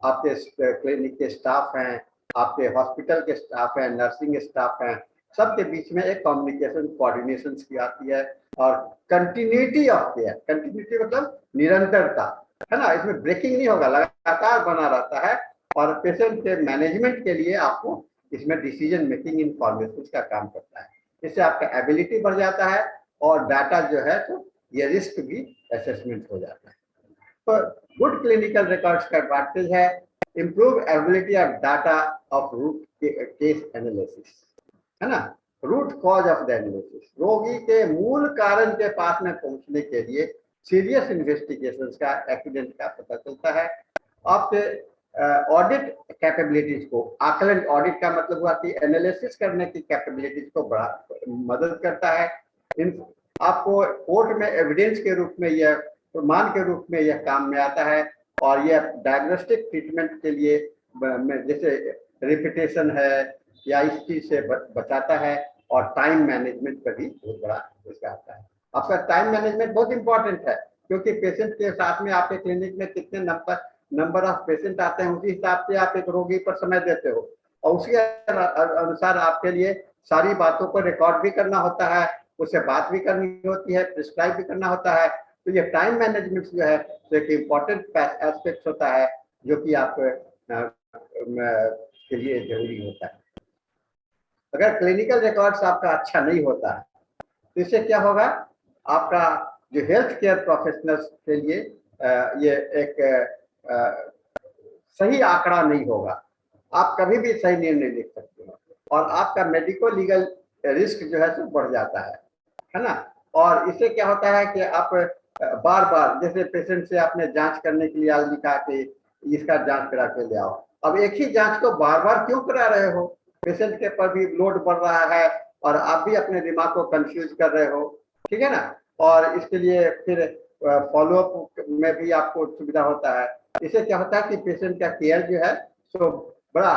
आपके क्लिनिक के स्टाफ हैं, आपके हॉस्पिटल के स्टाफ हैं, नर्सिंग स्टाफ हैं, सबके बीच में एक कम्युनिकेशन, कोऑर्डिनेशन की आती है। और कंटिन्यूटी ऑफ केयर, कंटिन्यूटी मतलब निरंतरता, है ना, इसमें ब्रेकिंग नहीं होगा, लगातार बना रहता है। और पेशेंट के मैनेजमेंट के लिए आपको इसमें डिसीजन मेकिंग इंफॉर्मेशन का काम करता है। इससे आपका एबिलिटी बढ़ जाता है और डाटा जो है तो ये रिस्क भी असेसमेंट हो जाता है। तो गुड क्लिनिकल रिकॉर्ड्स का एडवांटेज है improve ability of data of root case analysis, है ना, root cause of the analysis, रोगी के मूल कारण के पास में पहुंचने के लिए सीरियस इन्वेस्टिगेशन का, एक्सीडेंट का पता चलता है। आपके ऑडिट कैपेबिलिटीज को, आकलन, ऑडिट का मतलब हुआ कि एनालिसिस करने की कैपेबिलिटीज को बड़ा मदद करता है। आपको कोर्ट में एविडेंस के रूप में, यह प्रमाण के रूप में यह काम में आता है। और यह डायग्नोस्टिक ट्रीटमेंट के लिए, जैसे रिपीटेशन है या इस चीज से बचाता है। और टाइम मैनेजमेंट पर भी बहुत बड़ा इसका आता है। आपका टाइम मैनेजमेंट बहुत इंपॉर्टेंट है, क्योंकि पेशेंट के साथ में आपके क्लिनिक में कितने नंबर ऑफ पेशेंट आते हैं, उसी हिसाब से आप एक रोगी पर समय देते हो, और उसी अनुसार आपके लिए सारी बातों को रिकॉर्ड भी करना होता है, उससे बात भी करनी होती है, प्रिस्क्राइब भी करना होता है। तो ये टाइम मैनेजमेंट जो है तो एक इम्पॉर्टेंट एस्पेक्ट होता है, जो कि आप के लिए जरूरी होता है। अगर क्लिनिकल रिकॉर्ड्स आपका अच्छा नहीं होता है तो इससे क्या होगा, आपका जो हेल्थ केयर प्रोफेशनल्स के लिए ये एक सही आंकड़ा नहीं होगा। आप कभी भी सही निर्णय लिख सकते हो, और आपका मेडिको लीगल रिस्क जो है तो बढ़ जाता है ना। और इससे क्या होता है कि आप बार बार, जैसे पेशेंट से आपने जांच करने के लिए आज लिखा कि इसका जांच करा के ले आओ, अब एक ही जांच को बार बार क्यों करा रहे हो? पेशेंट के पर भी लोड बढ़ रहा है और आप भी अपने दिमाग को कंफ्यूज कर रहे हो, ठीक है ना। और इसके लिए फिर फॉलोअप में भी आपको सुविधा होता है। इससे क्या होता है कि पेशेंट का केयर जो है तो बड़ा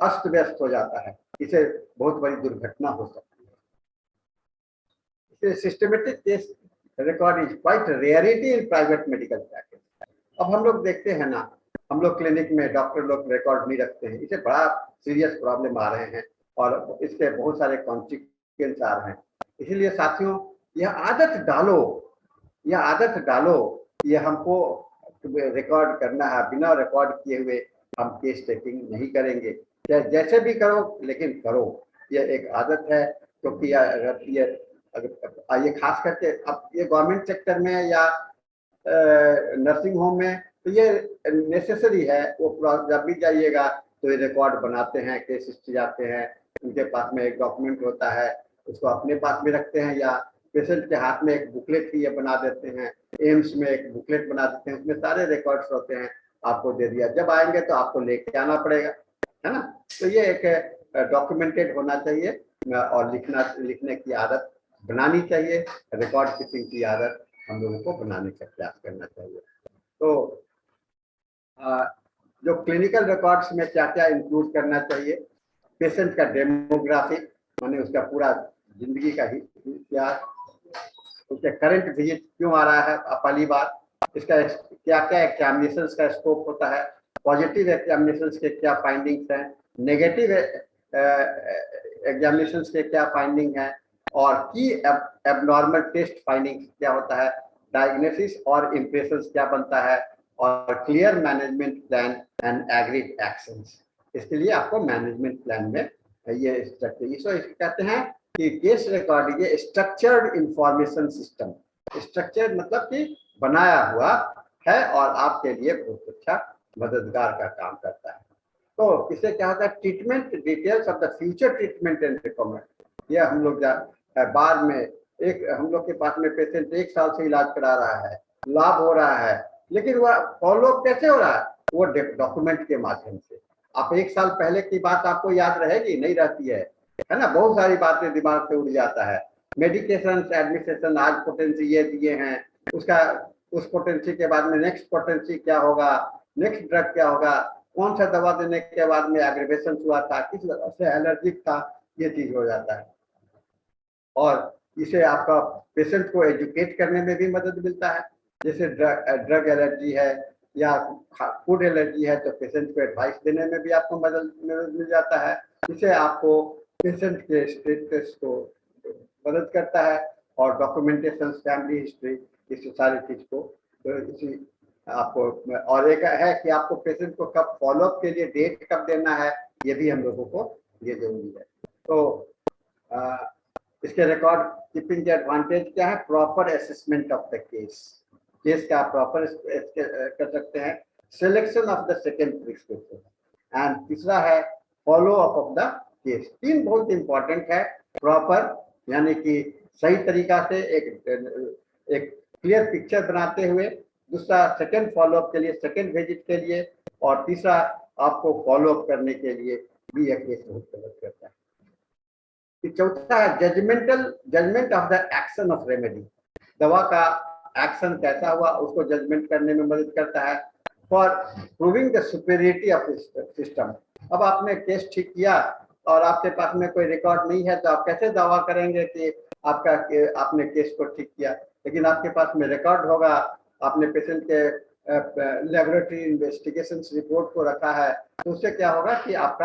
अस्त व्यस्त हो जाता है, इसे बहुत बड़ी दुर्घटना हो सकती है। इसे systematic case record is quite rarity in private medical practice. अब हम लोग देखते हैं ना, हम लोग क्लिनिक में डॉक्टर लोग रिकॉर्ड नहीं रखते हैं, इसे बड़ा सीरियस प्रॉब्लम आ रहे हैं और इसके बहुत सारे कॉन्सिक्वेंस आ रहे हैं। इसीलिए साथियों, यह आदत डालो, यह आदत डालो, ये हमको रिकॉर्ड करना है। बिना रिकॉर्ड किए हुए हम केस टेकिंग नहीं करेंगे, चाहे जैसे भी करो, लेकिन करो। ये एक आदत है, क्योंकि ये खास करके अब ये गवर्नमेंट सेक्टर में या नर्सिंग होम में तो ये नेसेसरी है। वो जब भी जाइएगा तो ये रिकॉर्ड बनाते हैं, केस हिस्ट्री आते हैं, उनके पास में एक डॉक्यूमेंट होता है, उसको अपने पास में रखते हैं, या पेशेंट के हाथ में एक बुकलेट ही बना देते हैं। एम्स में एक बुकलेट बना देते हैं, उसमें सारे रिकॉर्ड्स होते हैं, आपको दे दिया, जब आएंगे तो आपको लेके आना पड़ेगा, है ना। तो ये एक डॉक्यूमेंटेड होना चाहिए, और लिखने की आदत बनानी चाहिए, रिकॉर्ड कीपिंग की आदत हम लोगों को बनाने का प्रयास करना चाहिए। तो जो क्लिनिकल रिकॉर्ड्स में क्या क्या इंक्लूड करना चाहिए, पेशेंट का डेमोग्राफिक, माने उसका पूरा जिंदगी का इतिहास, उसके करंट विजिट क्यों आ रहा है पहली बार, इसका क्या क्या एग्जामिनेशन का स्कोप होता है, पॉजिटिव एग्जामिनेशन के क्या फाइंडिंग्स हैं, नेगेटिव एग्जामिनेशन के क्या फाइंडिंग है, और की एबनॉर्मल टेस्ट फाइंडिंग्स क्या होता है, डायग्नोसिस और इम्प्रेशंस क्या बनता है, और clear management plan and agreed actions. इसके लिए आपको मैनेजमेंट प्लान में ये स्ट्रक्चर, इसको कहते हैं कि केस रिकॉर्ड ये स्ट्रक्चर्ड इंफॉर्मेशन सिस्टम। स्ट्रक्चर्ड मतलब कि बनाया हुआ है और आपके लिए बहुत अच्छा मददगार का काम करता है। तो इससे क्या होता है, treatment details of the future treatment and recommend, ये हम लोग बाद में एक हम लोग के पास में पेशेंट 1 साल से इलाज करा रहा है, लाभ हो रहा है, लेकिन वह फॉलोअप कैसे हो रहा है? वो डॉक्यूमेंट के माध्यम से। आप 1 साल पहले की बात आपको याद रहेगी? नहीं रहती है ना। बहुत सारी बातें दिमाग से उड़ जाता है। मेडिकेशन एडमिनिस्ट्रेशन, आज पोटेंसी ये दिए हैं, उसका उस पोटेंसी के बाद में नेक्स्ट पोटेंसी क्या होगा, नेक्स्ट ड्रग क्या होगा, कौन सा दवा देने के बाद में एग्रीवेशन हुआ था, किस वजह से एलर्जिक था, ये चीज हो जाता है। और इसे आपका पेशेंट को एजुकेट करने में भी मदद मिलता है। जैसे ड्रग एलर्जी है या फूड एलर्जी है, तो पेशेंट को एडवाइस देने में भी आपको मदद मिल जाता है। इसे आपको पेशेंट के स्टेटस को मदद करता है, और डॉक्यूमेंटेशन, फैमिली हिस्ट्री, इस सारी चीज को इसी आपको। और एक है कि आपको पेशेंट को कब फॉलोअप के लिए डेट कब देना है, ये भी हम लोगों को ये जरूरी है। तो इसके रिकॉर्ड कीपिंग के एडवांटेज क्या है? Proper assessment of the case का प्रॉपर कर सकते हैं। Selection of the second prescription, and तीसरा है follow up of the case. 3 बहुत इंपॉर्टेंट है। प्रॉपर यानी कि सही तरीका से एक क्लियर पिक्चर बनाते हुए, दूसरा सेकेंड फॉलोअप के लिए, सेकेंड विजिट के लिए, और तीसरा आपको फॉलोअप करने के लिए भी यह केस बहुत मदद करता है। चौथा है judgement of the action of remedy. दवा का एक्शन कैसा हुआ उसको जजमेंट करने में मदद करता है। For proving the superiority of system. अब आपने केस ठीक किया और आपके पास में कोई रिकॉर्ड नहीं है, तो आप कैसे दावा करेंगे कि आपने केस को ठीक किया? लेकिन आपके पास में रिकॉर्ड होगा, आपने पेशेंट के लेबोरेटरी इन्वेस्टिगेशन रिपोर्ट को रखा है, तो उससे क्या होगा कि आप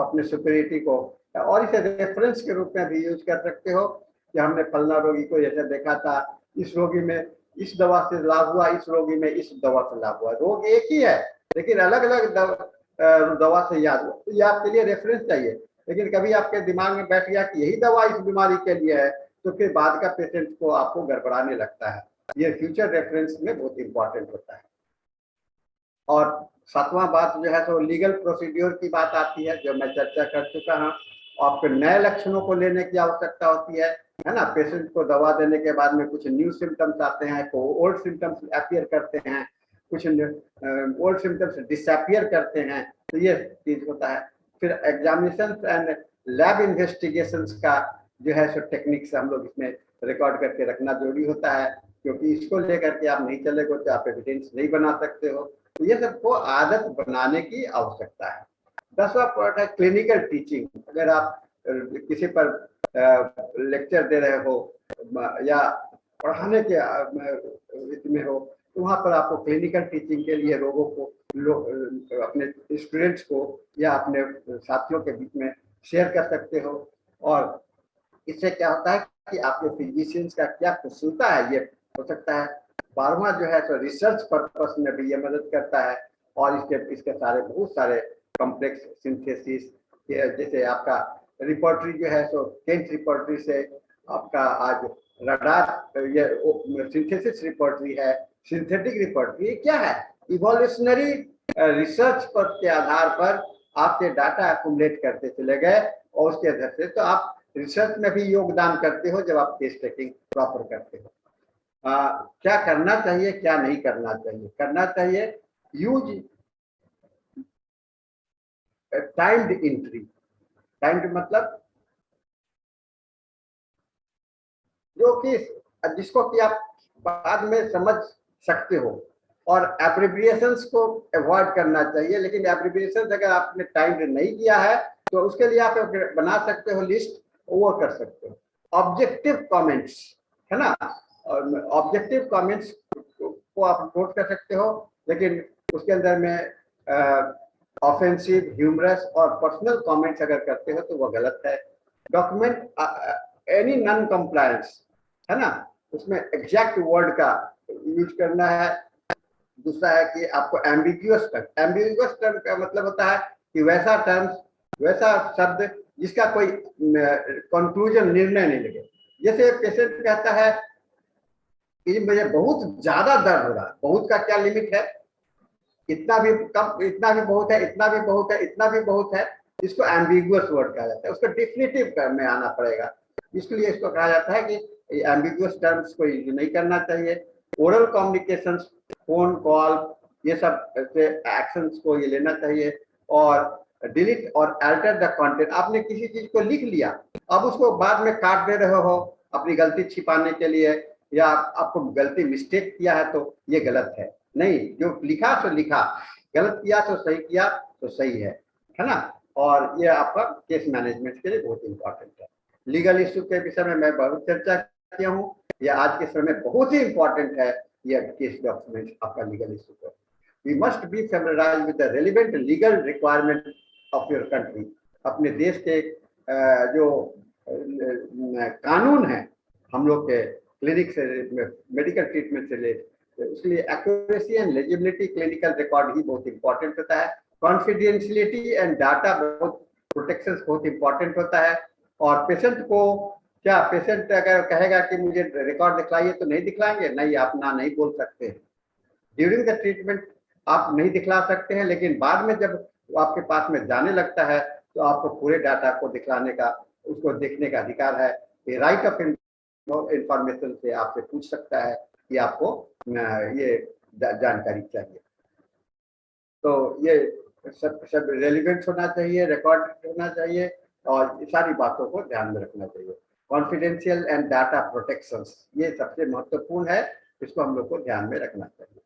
अपने सुपेरियरिटी को, और इसे रेफरेंस के रूप में भी यूज कर सकते हो कि हमने फलना रोगी को जैसे देखा था, इस रोगी में इस दवा से लाभ हुआ, इस रोगी में इस दवा से लाभ हुआ। रोग एक ही है लेकिन अलग अलग दवा से याद हुआ, तो ये आपके लिए रेफरेंस चाहिए। लेकिन कभी आपके दिमाग में बैठ गया कि यही दवा इस बीमारी के लिए है, तो फिर बाद का पेशेंट को आपको गड़बड़ाने लगता है। ये फ्यूचर रेफरेंस में बहुत इंपॉर्टेंट होता है। और 7वां बात जो है तो लीगल प्रोसीड्योर की बात आती है, जो मैं चर्चा कर चुका हूँ। आपको नए लक्षणों को लेने की आवश्यकता होती है ना। पेशेंट को दवा देने के बाद में कुछ न्यू सिम्टम्स आते हैं, को ओल्ड सिम्टम्स अपीयर करते हैं, कुछ ओल्ड सिम्टम्स डिसअपीयर करते हैं, तो ये चीज होता है। फिर एग्जामिनेशन एंड लैब इन्वेस्टिगेशंस का जो है सो टेक्निक्स हम लोग इसमें रिकॉर्ड करके रखना जरूरी होता है, क्योंकि इसको लेकर के आप नहीं चलेगे तो आप एविडेंस नहीं बना सकते हो। तो ये सबको आदत बनाने की आवश्यकता है। 10वां पॉइंट है क्लिनिकल टीचिंग। अगर आप किसी पर लेक्चर दे रहे हो या पढ़ाने के में हो, तो वहाँ पर आपको क्लिनिकल टीचिंग के लिए रोगों को अपने स्टूडेंट्स को या अपने साथियों के बीच में शेयर कर सकते हो। और इससे क्या होता है कि आपके फिजिशियंस का क्या कुशलता है ये हो सकता है। 12वां जो है तो रिसर्च पर्पस में भी ये मदद करता है, और इसके सारे बहुत सारे कॉम्प्लेक्स सिंथेसिस, जैसे आपका रिपोर्टरी जो है तो केंट रिपोर्टरी से आपका आज रडार, ये सिंथेसिस रिपोर्टरी है, सिंथेटिक रिपोर्टरी क्या है, इवोल्यूशनरी रिसर्च पर के आधार पर आपके डाटा एक्युमुलेट करते चले गए, और उसके आधार से तो आप रिसर्च में भी योगदान करते हो जब आप केस टेकिंग प्रॉपर करते हो। क्या करना चाहिए, क्या नहीं करना चाहिए? करना चाहिए यूज टाइम्ड एंट्री। टाइम्ड मतलब जो कि जिसको कि आप बाद में समझ सकते हो, और एब्रिविएशंस को अवॉइड करना चाहिए। लेकिन एब्रिविएशंस अगर आपने टाइम्ड नहीं किया है तो उसके लिए आप बना सकते हो लिस्ट, वो कर सकते हो। ऑब्जेक्टिव कमेंट्स है ना, ऑब्जेक्टिव कमेंट्स को आप नोट कर सकते हो, लेकिन उसके अंदर में ऑफेंसिव, ह्यूमरस और पर्सनल कमेंट्स अगर करते हो तो वो गलत है। डॉक्यूमेंट एनी नॉन कंप्लायंस है ना, उसमें एग्जैक्ट वर्ड का यूज करना है। दूसरा है कि आपको एम्बिग्यूअस टर्म का मतलब होता है कि वैसा टर्म्स, वैसा शब्द जिसका कोई कंक्लूजन, निर्णय नहीं लगे। जैसे पेशेंट कहता है कि मुझे बहुत ज्यादा दर्द हो रहा है, बहुत का क्या लिमिट है? इतना भी कम, इतना भी बहुत है, इतना भी बहुत है, इतना भी बहुत है। इसको एम्बिगुअस वर्ड कहा जाता है, उसको डिफिनिटिव में आना पड़ेगा। इसलिए इसको कहा जाता है कि एम्बिगुअस टर्म्स को यूज नहीं करना चाहिए। ओरल कम्युनिकेशन, फोन कॉल, ये सब एक्शंस को ये लेना चाहिए। और डिलीट और अल्टर द कंटेंट, आपने किसी चीज को लिख लिया, अब उसको बाद में काट दे रहे हो अपनी गलती छिपाने के लिए, या आपको गलती मिस्टेक किया है तो ये गलत है। नहीं, जो लिखा तो लिखा, गलत किया तो सही किया तो सही है ना। और ये आपका केस मैनेजमेंट के लिए बहुत इंपॉर्टेंट है। लीगल इशू के विषय में मैं बहुत चर्चा किया हूँ, ये आज के समय में बहुत ही इंपॉर्टेंट है ये केस डॉक्यूमेंट आपका लीगल इशू को। We must be familiarized with the relevant legal requirement of your country. अपने देश के जो कानून है हम लोग के क्लिनिक से, मेडिकल ट्रीटमेंट से ले, इसलिए accuracy and legibility clinical record ही बहुत इंपॉर्टेंट होता है। कॉन्फिडेंशियलिटी एंड डाटा बहुत प्रोटेक्शन बहुत इंपॉर्टेंट होता है। और पेशेंट को क्या, पेशेंट अगर कहेगा कि मुझे रिकॉर्ड दिखलाइए तो नहीं दिखलाएंगे, नहीं, आप ना नहीं बोल सकते। ड्यूरिंग द ट्रीटमेंट आप नहीं दिखला सकते हैं, लेकिन बाद में जब वो आपके पास में जाने लगता है तो आपको पूरे डाटा को दिखलाने का, उसको देखने का अधिकार है। ये राइट ऑफ इंफॉर्मेशन से आपसे पूछ सकता है कि आपको ये जानकारी चाहिए। तो ये सब रेलिवेंट होना चाहिए, रिकॉर्ड होना चाहिए, और सारी बातों को ध्यान में रखना चाहिए। कॉन्फिडेंशियल एंड डाटा प्रोटेक्शन ये सबसे महत्वपूर्ण है, इसको हम लोग को ध्यान में रखना चाहिए।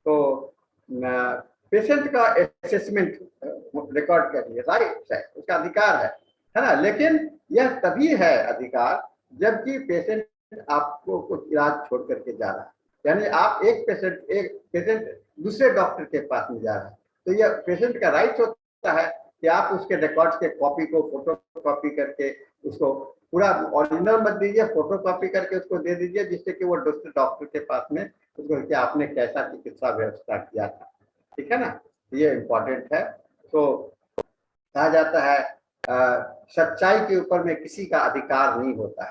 तो पेशेंट का असेसमेंट रिकॉर्ड करिए, राइट है, उसका अधिकार है ना। लेकिन यह तभी है अधिकार जबकि पेशेंट आपको कुछ इलाज छोड़ करके जा रहा है, यानी आप एक पेशेंट दूसरे डॉक्टर के पास में जा रहा है, तो यह पेशेंट का राइट होता है कि आप उसके रिकॉर्ड्स के कॉपी को फोटो कॉपी करके उसको पूरा ओरिजिनल मत दीजिए, फोटो कॉपी करके उसको दे दीजिए, जिससे कि वो दूसरे डॉक्टर के पास में उसको कि आपने कैसा चिकित्सा व्यवस्था किया था, ठीक है ना। ये इम्पोर्टेंट है। तो कहा जाता है सच्चाई के ऊपर में किसी का अधिकार नहीं होता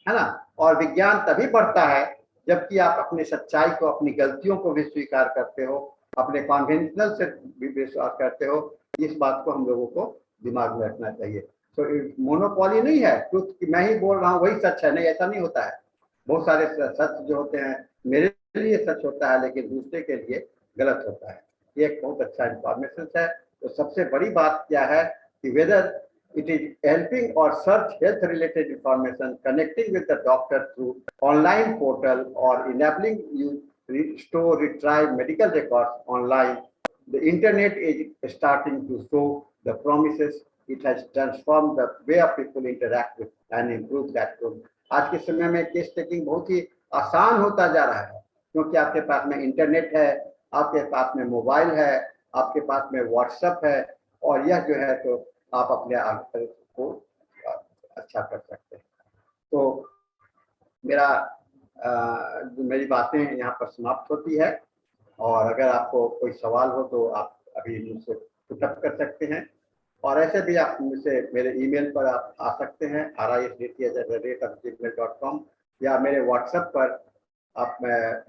है ना। और विज्ञान तभी बढ़ता है जबकि आप अपनी सच्चाई को, अपनी गलतियों को भी स्वीकार करते हो, अपने कॉन्वेंशनल से भी विश्वास करते हो। इस बात को हम लोगों को दिमाग में रखना चाहिए। तो मोनोपॉली नहीं है, ट्रुथ कि मैं ही बोल रहा हूँ वही सच है, नहीं, ऐसा नहीं होता है। बहुत सारे सच जो होते हैं मेरे लिए सच होता है, लेकिन दूसरे के लिए गलत होता है। ये एक बहुत अच्छा इंफॉर्मेशन है। तो सबसे बड़ी बात क्या है कि weather it is helping or search health related information, connecting with the doctor through online portal, or enabling you store, retrieve medical records online. The internet is starting to show the promises. It has transformed the way of people interact with and improve that. आज के समय में केस टेकिंग बहुत ही आसान होता जा रहा है, क्योंकि आपके पास में इंटरनेट है, आपके पास में मोबाइल है, आपके पास में व्हाट्सएप है, और यह जो है तो आप अपने आगे को अच्छा कर सकते हैं। तो मेरी बातें यहाँ पर समाप्त होती है, और अगर आपको कोई सवाल हो तो आप अभी मुझसे पुटअप कर सकते हैं, और ऐसे भी आप मुझसे मेरे ईमेल पर आप आ सकते हैं risdt@gmail.com, या मेरे व्हाट्सएप पर आप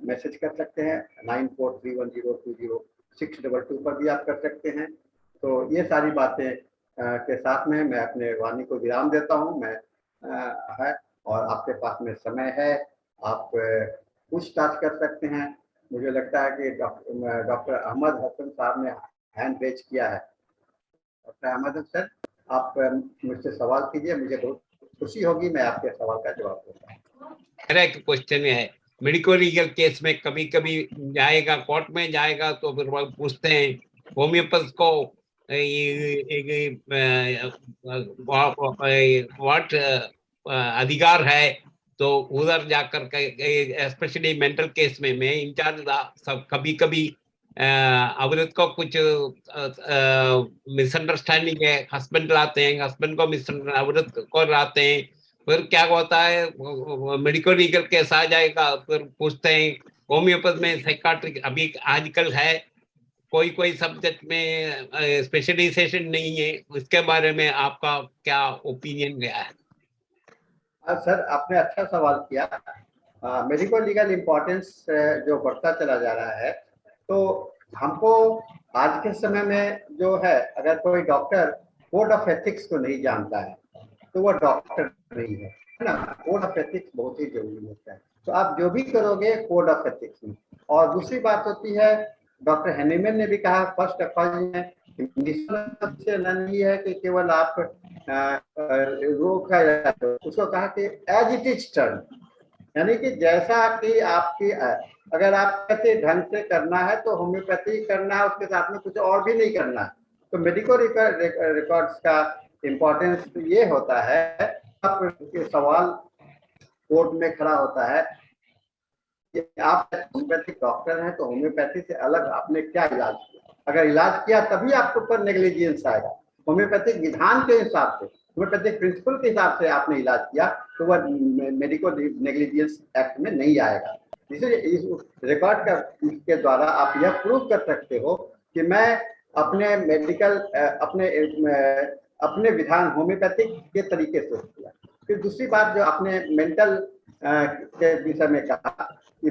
मैसेज कर सकते हैं 9431020622 पर भी आप कर सकते हैं। तो ये सारी बातें के साथ में मैं अपने वाणी को विराम देता हूँ। मैं है, और आपके पास में समय है, आप पूछताछ कर सकते हैं। मुझे लगता है कि डॉक्टर अहमद हसन साहब ने हैंड रेज किया है। डॉक्टर अहमद हसन, आप मुझसे सवाल कीजिए, मुझे बहुत खुशी होगी, मैं आपके सवाल का जवाब दूंगा। मेरा एक क्वेश्चन है, मेडिको लीगल केस में कभी कभी जाएगा, कोर्ट में जाएगा, तो फिर वो पूछते हैं होम्योपैथ को व्हाट अधिकार है, तो उधर जाकर के, स्पेशली मेंटल केस में मैं इंचार्ज सब कभी कभी औरत को कुछ मिसअंडरस्टैंडिंग है, हस्बैंड लाते हैं, हस्बैंड को औरत को लाते हैं, फिर क्या होता है मेडिको लीगल केस आ जाएगा, फिर पूछते हैं होम्योपैथ में साइकाट्रिक अभी आजकल है, कोई सब्जेक्ट में स्पेशलाइजेशन नहीं है, इसके बारे में आपका क्या ओपिनियन गया है? सर, आपने अच्छा सवाल किया। मेडिको लीगल इम्पोर्टेंस जो बढ़ता चला जा रहा है, तो हमको आज के समय में जो है, अगर कोई डॉक्टर कोड ऑफ एथिक्स को नहीं जानता है तो वह डॉक्टर नहीं है। है ना, कोड ऑफ एथिक्स बहुत ही जरूरी होता है। तो आप जो भी करोगे कोड ऑफ एथिक्स में। और दूसरी बात होती है, डॉक्टर हैनीमैन ने भी कहा फर्स्ट ऑफ ऑल से नहीं है कि केवल आप रोग का, उसको कहा कि एज इट इज टर्न, यानी कि जैसा कि आपकी अगर आप कैसे ढंग से करना है तो होम्योपैथी करना है, उसके साथ में कुछ और भी नहीं करना है। तो मेडिकल रिकॉर्ड्स का इम्पोर्टेंस ये होता है, आपके सवाल कोर्ट में खड़ा होता है कि आप होम्योपैथिक डॉक्टर हैं तो होम्योपैथी से अलग आपने क्या इलाज किया। अगर इलाज किया तभी आपके ऊपर नेग्लिजेंस आएगा। होम्योपैथिक विधान के हिसाब से, होम्योपैथिक प्रिंसिपल के हिसाब से आपने इलाज किया तो वह मेडिकल नेग्लिजेंस एक्ट में नहीं आएगा। इसलिए इस रिकॉर्ड का के द्वारा आप यह प्रूव कर सकते हो कि मैं अपने मेडिकल अपने विधान होम्योपैथिक के तरीके से किया। फिर दूसरी बात जो आपने मेंटल के विषय में कहा कि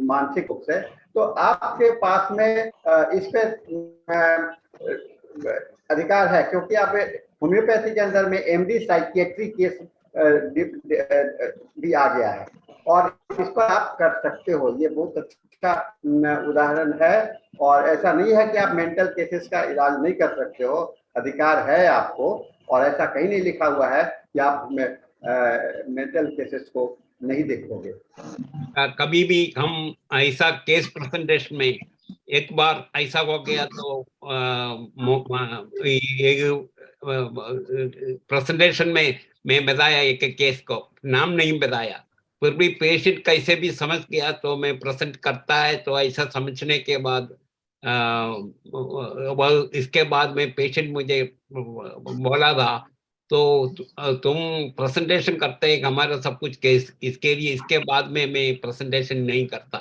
मानसिक रूप से, तो आपके पास में इस पे अधिकार है, क्योंकि आप होम्योपैथी के अंदर में एमडी साइकियाट्री केस भी आ गया है और इस पर आप कर सकते हो। ये बहुत अच्छा उदाहरण है और ऐसा नहीं है कि आप मेंटल केसेस का इलाज नहीं कर सकते हो, अधिकार है आपको। और ऐसा कहीं नहीं लिखा हुआ है कि आप मेंटल केसेस को नहीं देखोगे। कभी भी हम ऐसा केस प्रेजेंटेशन में एक बार ऐसा हो गया तो प्रेजेंटेशन में मैं बताया एक केस को, नाम नहीं बताया, फिर भी पेशेंट कैसे भी समझ गया तो मैं प्रेजेंट करता है। तो ऐसा समझने के बाद इसके बाद में पेशेंट मुझे बोला था तो तुम प्रेजेंटेशन करते हैं हमारा सब कुछ केस, इसके लिए इसके बाद में मैं प्रेजेंटेशन नहीं करता,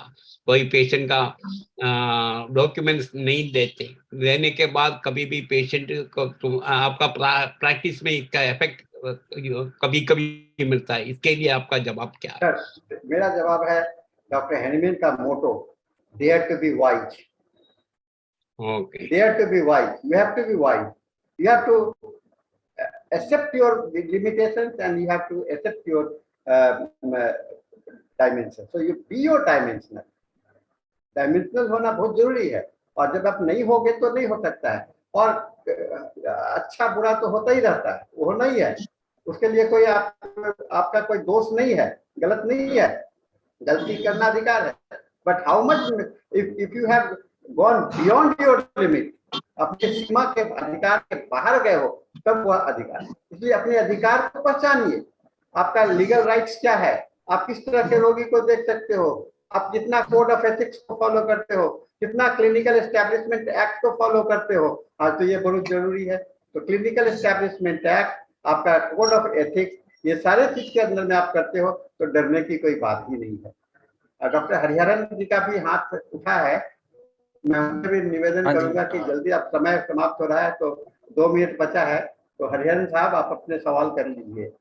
कोई पेशेंट का डॉक्यूमेंट्स नहीं देने के बाद कभी भी पेशेंट को आपका प्रैक्टिस में इसका इफेक्ट कभी कभी मिलता है। इसके लिए आपका जवाब क्या है? सर, मेरा जवाब है डॉक्टर हैनीमैन का motto, dare to be wise. Okay. Dare to be wise. You have to be wise. You have to accept your limitations and you have to accept your dimensions. So you be your dimensional. Dimensional होना बहुत जरूरी है और जब आप नहीं होगे तो नहीं हो सकता है। और अच्छा बुरा तो होता ही रहता है, वो नहीं है, उसके लिए कोई आपका कोई दोष नहीं है, गलत नहीं है, गलती करना अधिकार है। But how much if you have gone beyond your limit, अपने सीमा के अधिकार के बाहर गए हो, तब वह अधिकार। इसलिए अपने अधिकार को पहचानिए, आपका लीगल राइट्स क्या है, आप किस तरह के रोगी को देख सकते हो, आप कितना कोड ऑफ एथिक्स को फॉलो करते हो, कितना क्लिनिकल एस्टैब्लिशमेंट एक्ट को फॉलो करते हो। आज तो ये बहुत जरूरी है। तो क्लिनिकल एस्टैब्लिशमेंट एक्ट, आपका कोड ऑफ एथिक्स, ये सारे चीज के अंदर में आप करते हो तो डरने की कोई बात ही नहीं है। डॉक्टर हरिहरन जी का भी हाथ उठा है, मैं उनसे भी निवेदन करूंगा कि जल्दी, आप समय समाप्त हो रहा है तो 2 मिनट बचा है, तो हरिहरन साहब आप अपने सवाल कर लीजिए।